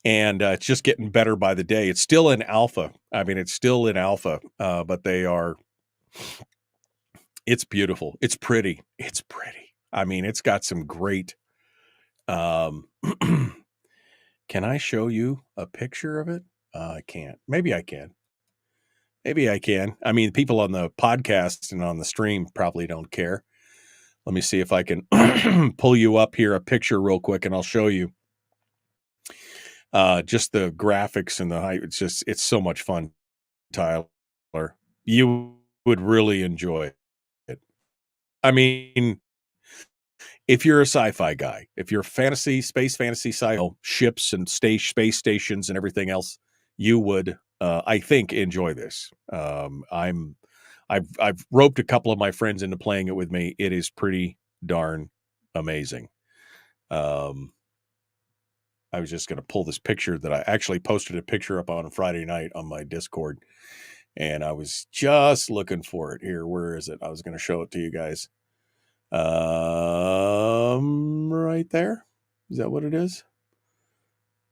And it's just getting better by the day. It's still in alpha. I mean, but it's beautiful. It's pretty. I mean, it's got some great, can I show you a picture of it? I can't. Maybe I can. I mean, people on the podcast and on the stream probably don't care. Let me see if I can pull you up here a picture real quick, and I'll show you just the graphics and the height. It's so much fun, Tyler. You would really enjoy it. I mean, if you're a sci-fi guy, if you're space fantasy, ships and space stations and everything else, you would, I think, enjoy this. I've roped a couple of my friends into playing it with me. It is pretty darn amazing. I was just going to pull this picture that I actually posted a picture up on a Friday night on my Discord, and I was just looking for it here. Where is it? I was going to show it to you guys. Right there. Is that what it is?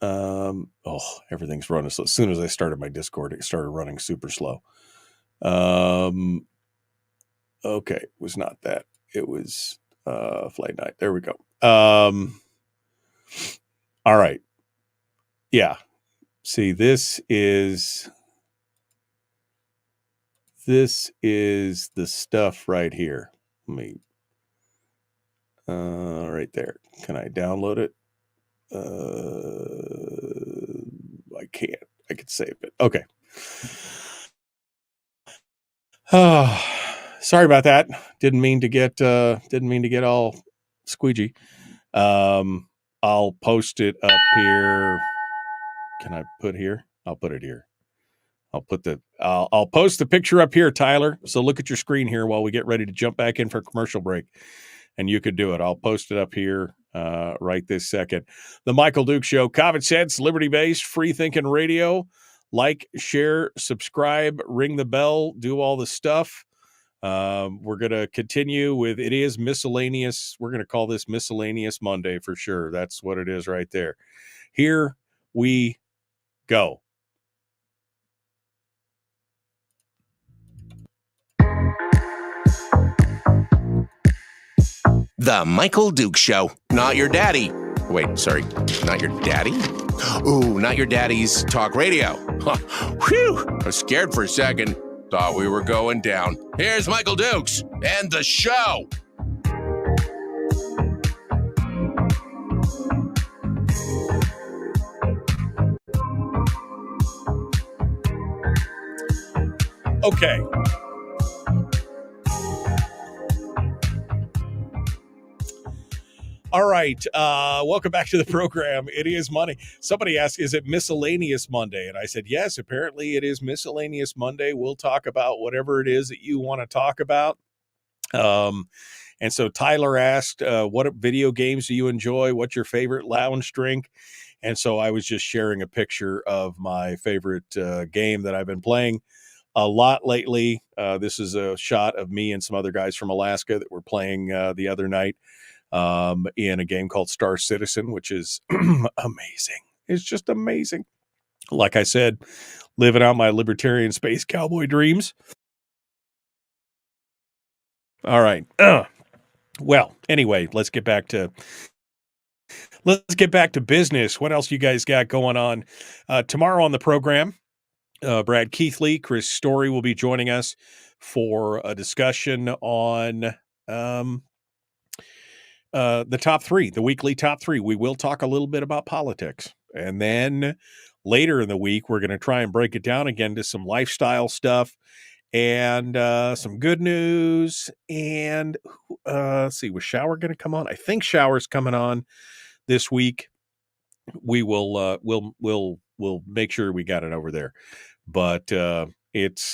Everything's running slow. As soon as I started my Discord, it started running super slow. Okay, it was not that. It was Flight Night. There we go. All right. Yeah. See, this is the stuff right here. Let me right there. Can I download it? I can't. I could save it. Okay. Sorry about that. Didn't mean to get all squeegee. I'll post it up here. Can I put here? I'll put it here. I'll post the picture up here, Tyler. So look at your screen here while we get ready to jump back in for a commercial break. And you could do it. I'll post it up here right this second. The Michael Duke Show, common sense, liberty-based, free-thinking radio. Like, share, subscribe, ring the bell, do all the stuff. We're going to continue with, it is miscellaneous. We're going to call this Miscellaneous Monday for sure. That's what it is right there. Here we go. The Michael Duke Show. Not your daddy. Wait, sorry. Not your daddy? Ooh, not your daddy's talk radio. Whew. I was scared for a second. Thought we were going down. Here's Michael Dukes and the show. Okay. All right. Welcome back to the program. It is Monday. Somebody asked, is it Miscellaneous Monday? And I said, yes, apparently it is Miscellaneous Monday. We'll talk about whatever it is that you want to talk about. And so Tyler asked, what video games do you enjoy? What's your favorite lounge drink? And so I was just sharing a picture of my favorite game that I've been playing a lot lately. This is a shot of me and some other guys from Alaska that were playing the other night in a game called Star Citizen, which is amazing. It's just amazing. Like I said, living out my libertarian space cowboy dreams. All right. Well, anyway, let's get back to business. What else you guys got going on? Tomorrow on the program, Brad Keithley, Chris Story will be joining us for a discussion on the top three, the weekly top three. We will talk a little bit about politics. And then later in the week, we're going to try and break it down again to some lifestyle stuff and some good news. And let's see, was Shower going to come on? I think Shower's coming on this week. We will we'll make sure we got it over there. But it's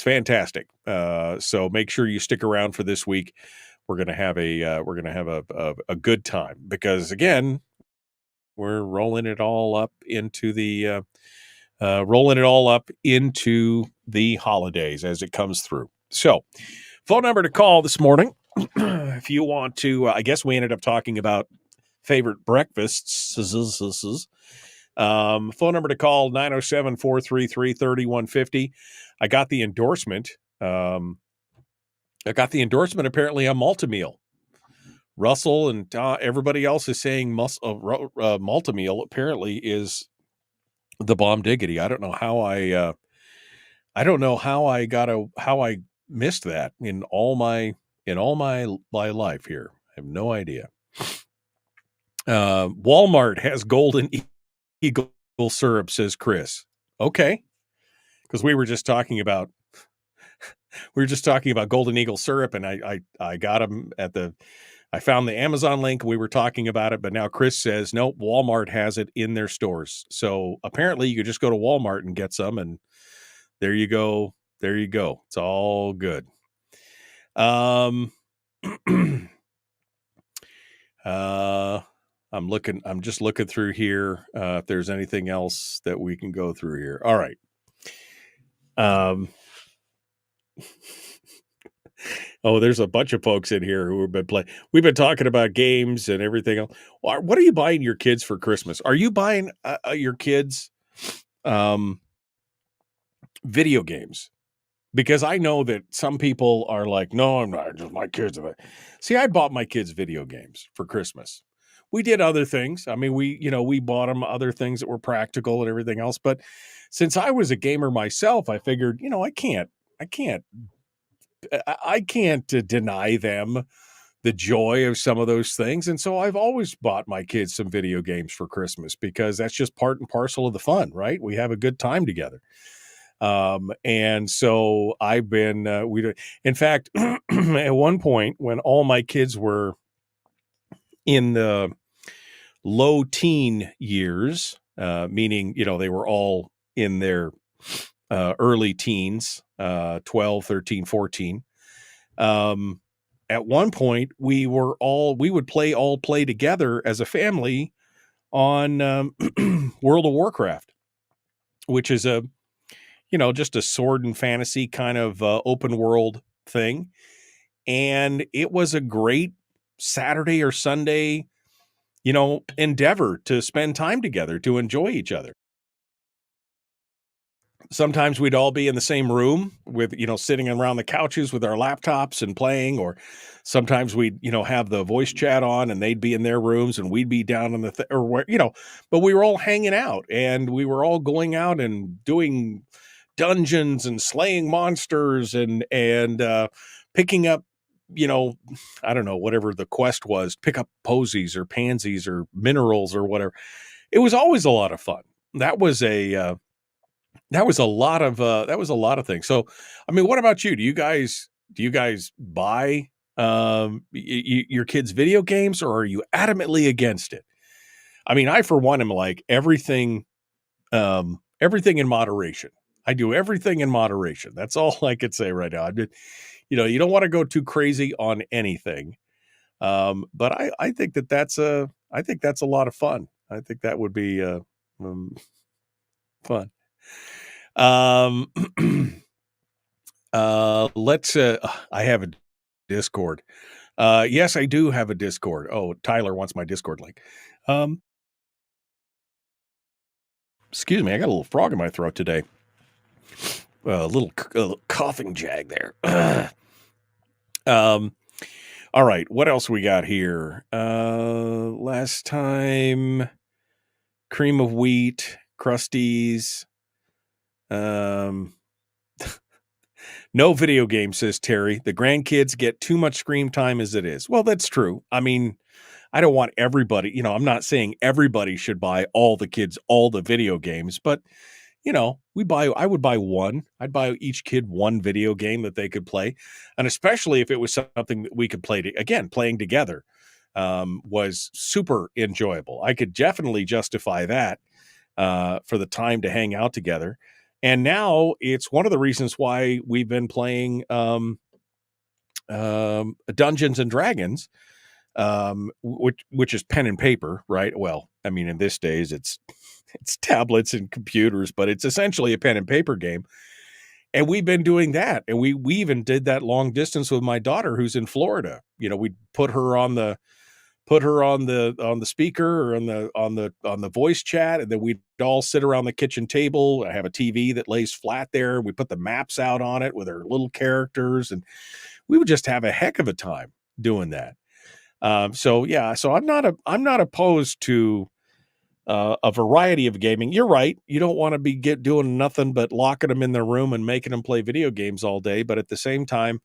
fantastic. So make sure you stick around for this week. We're gonna have a good time because again, we're rolling it all up into the holidays as it comes through. So, phone number to call this morning if you want to. I guess we ended up talking about favorite breakfasts. Phone number to call 907-433-3150. I got the endorsement. Apparently on Maltameal. Russell and everybody else is saying Maltameal apparently is the bomb diggity. I don't know how I missed that in all my life here. I have no idea. Walmart has golden eagle syrup, says Chris. Okay. Because we were just talking about golden eagle syrup, and I got them I found the Amazon link. We were talking about it, but now Chris says, nope, Walmart has it in their stores. So apparently you could just go to Walmart and get some, and there you go. There you go. It's all good. I'm just looking through here if there's anything else that we can go through here. All right. Oh, there's a bunch of folks in here who have been playing. We've been talking about games and everything else. What are you buying your kids for Christmas? Are you buying your kids video games? Because I know that some people are like, no, I'm not. Just my kids. See, I bought my kids video games for Christmas. We did other things. I mean, we bought them other things that were practical and everything else. But since I was a gamer myself, I figured, I can't deny them the joy of some of those things. And so I've always bought my kids some video games for Christmas because that's just part and parcel of the fun, right? We have a good time together. And so I've been, in fact, at one point when all my kids were in the low teen years, meaning, they were all in their early teens, 12, 13, 14. At one point we would play together as a family on World of Warcraft, which is just a sword and fantasy kind of open world thing. And it was a great Saturday or Sunday, endeavor to spend time together, to enjoy each other. Sometimes we'd all be in the same room with, sitting around the couches with our laptops and playing, or sometimes we'd, have the voice chat on and they'd be in their rooms and we'd be down in but we were all hanging out and we were all going out and doing dungeons and slaying monsters and picking up, I don't know, whatever the quest was, pick up posies or pansies or minerals or whatever. It was always a lot of fun. That was a lot of things. So, I mean, what about you? Do you guys buy your kids video games, or are you adamantly against it? I mean, I for one am like everything in moderation. I do everything in moderation. That's all I could say right now. You don't want to go too crazy on anything. But I think that's a lot of fun. I think that would be fun. Let's I have a Discord. Yes, I do have a Discord. Oh, Tyler wants my Discord link. Excuse me, I got a little frog in my throat today. A little coughing jag there. All right, what else we got here? Last time, cream of wheat, Crusties. No video game, says Terry. The grandkids get too much screen time as it is. Well, that's true. I mean, I don't want everybody, I'm not saying everybody should buy all the kids all the video games, but I would buy one. I'd buy each kid one video game that they could play. And especially if it was something that we could play playing together was super enjoyable. I could definitely justify that for the time to hang out together. And now it's one of the reasons why we've been playing Dungeons and Dragons, which is pen and paper, right? Well, I mean, in this days it's tablets and computers, but it's essentially a pen and paper game. And we've been doing that. And we even did that long distance with my daughter who's in Florida. We put her on the speaker or on the voice chat, and then we'd all sit around the kitchen table. I have a TV that lays flat there. We put the maps out on it with our little characters, and we would just have a heck of a time doing that. So I'm not opposed to a variety of gaming. You're right. You don't want to be doing nothing but locking them in their room and making them play video games all day. But at the same time,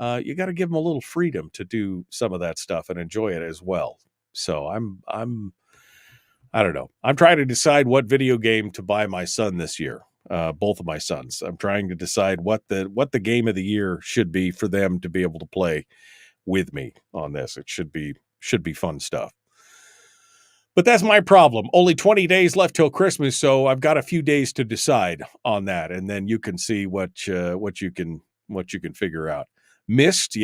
you got to give them a little freedom to do some of that stuff and enjoy it as well. So I don't know. I'm trying to decide what video game to buy my son this year. Both of my sons. I'm trying to decide what the game of the year should be for them to be able to play with me on this. It should be fun stuff. But that's my problem. Only 20 days left till Christmas, so I've got a few days to decide on that, and then you can see what you can figure out. Myst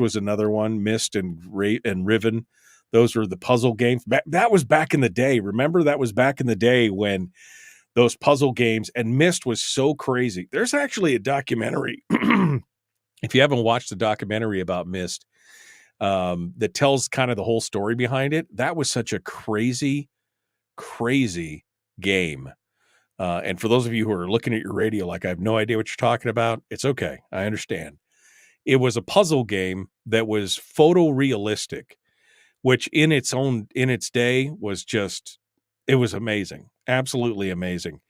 was another one. Myst and Riven, those were the puzzle games. That was back in the day. Remember, that was back in the day when those puzzle games, and Myst was so crazy. There's actually a documentary. If you haven't watched the documentary about Myst, that tells kind of the whole story behind it. That was such a crazy game. And for those of you who are looking at your radio like I have no idea what you're talking about, it's okay. I understand. It was a puzzle game that was photorealistic, which in its day was it was amazing. Absolutely amazing.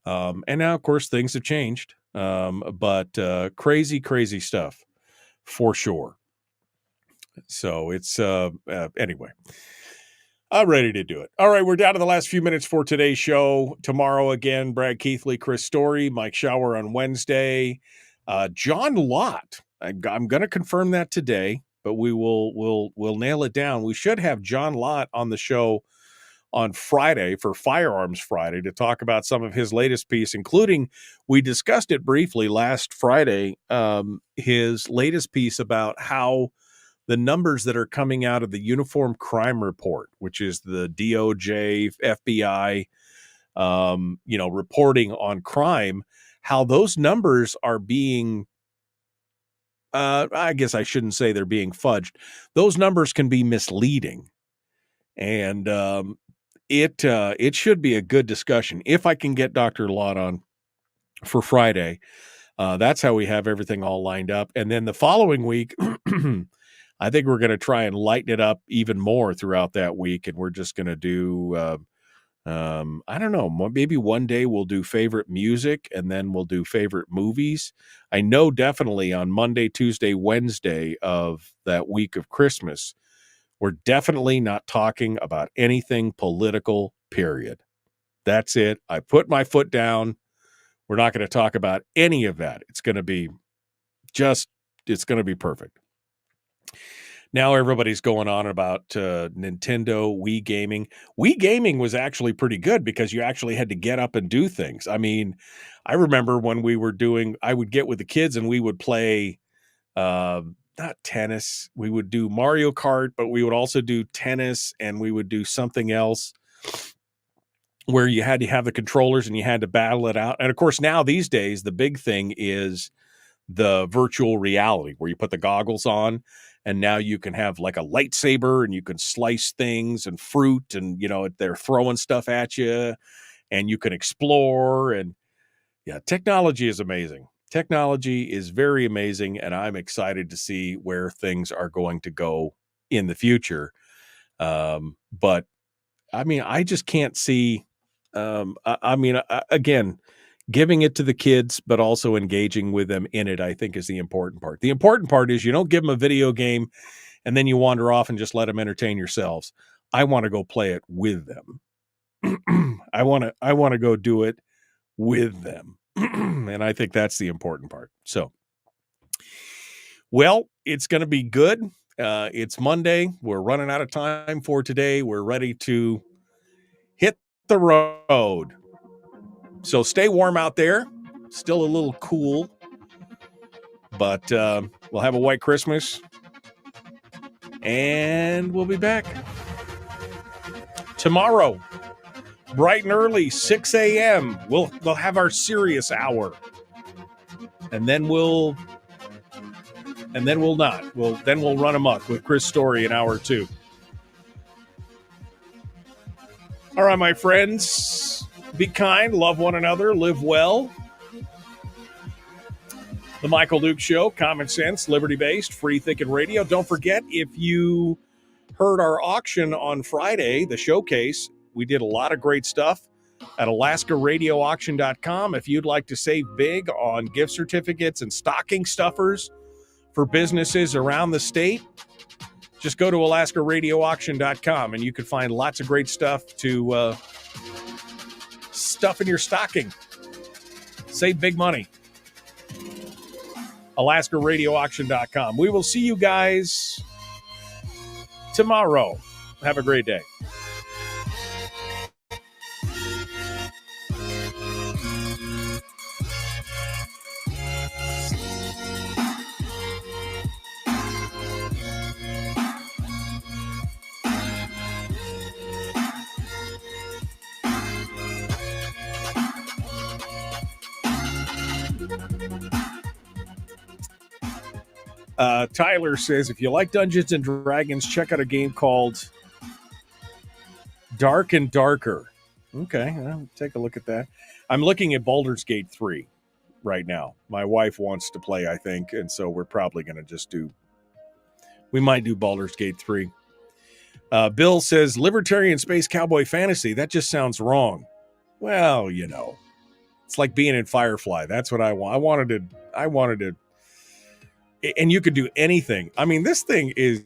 And now, of course, things have changed. But crazy stuff for sure. So it's anyway, I'm ready to do it. All right, we're down to the last few minutes for today's show. Tomorrow again, Brad Keithley, Chris Story, Mike Shower on Wednesday, John Lott. I'm going to confirm that today, but we'll nail it down. We should have John Lott on the show on Friday for Firearms Friday to talk about some of his latest piece, including, we discussed it briefly last Friday, his latest piece about how the numbers that are coming out of the Uniform Crime Report, which is the DOJ, FBI, reporting on crime, how those numbers are being, I guess I shouldn't say they're being fudged. Those numbers can be misleading. And it should be a good discussion. If I can get Dr. Lott on for Friday, that's how we have everything all lined up. And then the following week, I think we're going to try and lighten it up even more throughout that week. And we're just going to do, I don't know. Maybe one day we'll do favorite music and then we'll do favorite movies. I know definitely on Monday, Tuesday, Wednesday of that week of Christmas, we're definitely not talking about anything political, period. That's it. I put my foot down. We're not going to talk about any of that. It's going to be perfect. Now everybody's going on about Nintendo, Wii gaming. Wii gaming was actually pretty good because you actually had to get up and do things. I mean, I remember when I would get with the kids and we would play, not tennis. We would do Mario Kart, but we would also do tennis and we would do something else where you had to have the controllers and you had to battle it out. And of course, now these days, the big thing is the virtual reality where you put the goggles on and now you can have like a lightsaber and you can slice things and fruit and, they're throwing stuff at you and you can explore. And yeah, technology is amazing. Technology is very amazing. And I'm excited to see where things are going to go in the future. But I mean, I just can't see, again, giving it to the kids, but also engaging with them in it, I think is the important part. The important part is you don't give them a video game and then you wander off and just let them entertain yourselves. I want to go play it with them. I want to go do it with them. And I think that's the important part. So, well, it's going to be good. It's Monday. We're running out of time for today. We're ready to hit the road. So stay warm out there. Still a little cool, but we'll have a white Christmas and we'll be back tomorrow, bright and early, 6 a.m. We'll have our serious hour, and then we'll not. Then we'll run amok with Chris Story in hour 2. All right, my friends, be kind, love one another, live well. The Michael Duke Show, common sense, liberty-based, free-thinking radio. Don't forget, if you heard our auction on Friday, the showcase, we did a lot of great stuff at AlaskaRadioAuction.com. If you'd like to save big on gift certificates and stocking stuffers for businesses around the state, just go to AlaskaRadioAuction.com and you can find lots of great stuff to stuff in your stocking. Save big money. AlaskaRadioAuction.com. We will see you guys tomorrow. Have a great day. Tyler says, if you like Dungeons and Dragons, check out a game called Dark and Darker. Okay, I'll take a look at that. I'm looking at Baldur's Gate 3 right now. My wife wants to play, I think, and so we're probably going to we might do Baldur's Gate 3. Bill says, Libertarian Space Cowboy Fantasy. That just sounds wrong. Well, it's like being in Firefly. That's what I want. I wanted to. And you could do anything. I mean, this thing is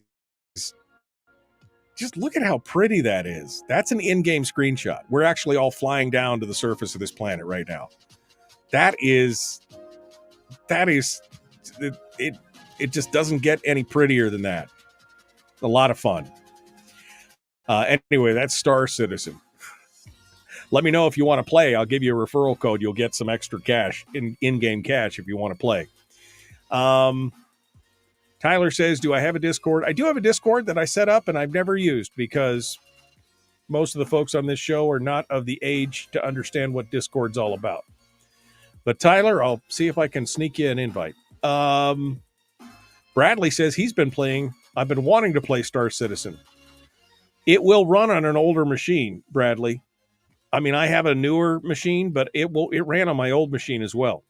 just look at how pretty that is. That's an in-game screenshot. We're actually all flying down to the surface of this planet right now. That is it just doesn't get any prettier than that. A lot of fun. Anyway, that's Star Citizen. Let me know if you want to play. I'll give you a referral code. You'll get some extra cash, in-game cash, if you want to play. Tyler says, do I have a Discord? I do have a Discord that I set up and I've never used because most of the folks on this show are not of the age to understand what Discord's all about. But Tyler, I'll see if I can sneak you an invite. Bradley says he's been playing. I've been wanting to play Star Citizen. It will run on an older machine, Bradley. I mean, I have a newer machine, but it ran on my old machine as well.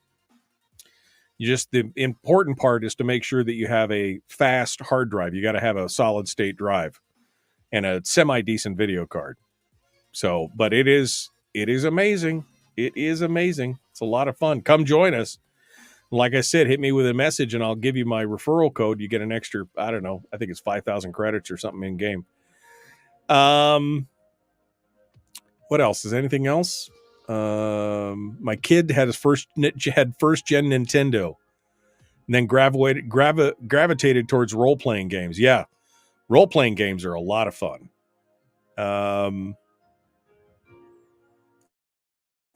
The important part is to make sure that you have a fast hard drive. You got to have a solid state drive and a semi-decent video card. So, but it is amazing. It is amazing. It's a lot of fun. Come join us. Like I said, hit me with a message and I'll give you my referral code. You get an extra, I don't know, I think it's 5,000 credits or something in game. What else? Is anything else? My kid had first gen Nintendo, and then gravitated towards role playing games. Yeah, role playing games are a lot of fun.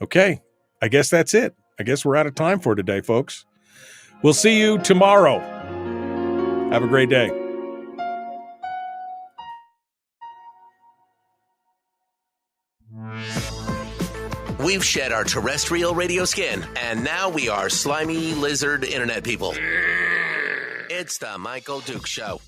Okay, I guess that's it. I guess we're out of time for today, folks. We'll see you tomorrow. Have a great day. We've shed our terrestrial radio skin, and now we are slimy lizard internet people. It's the Michael Duke Show.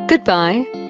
Goodbye.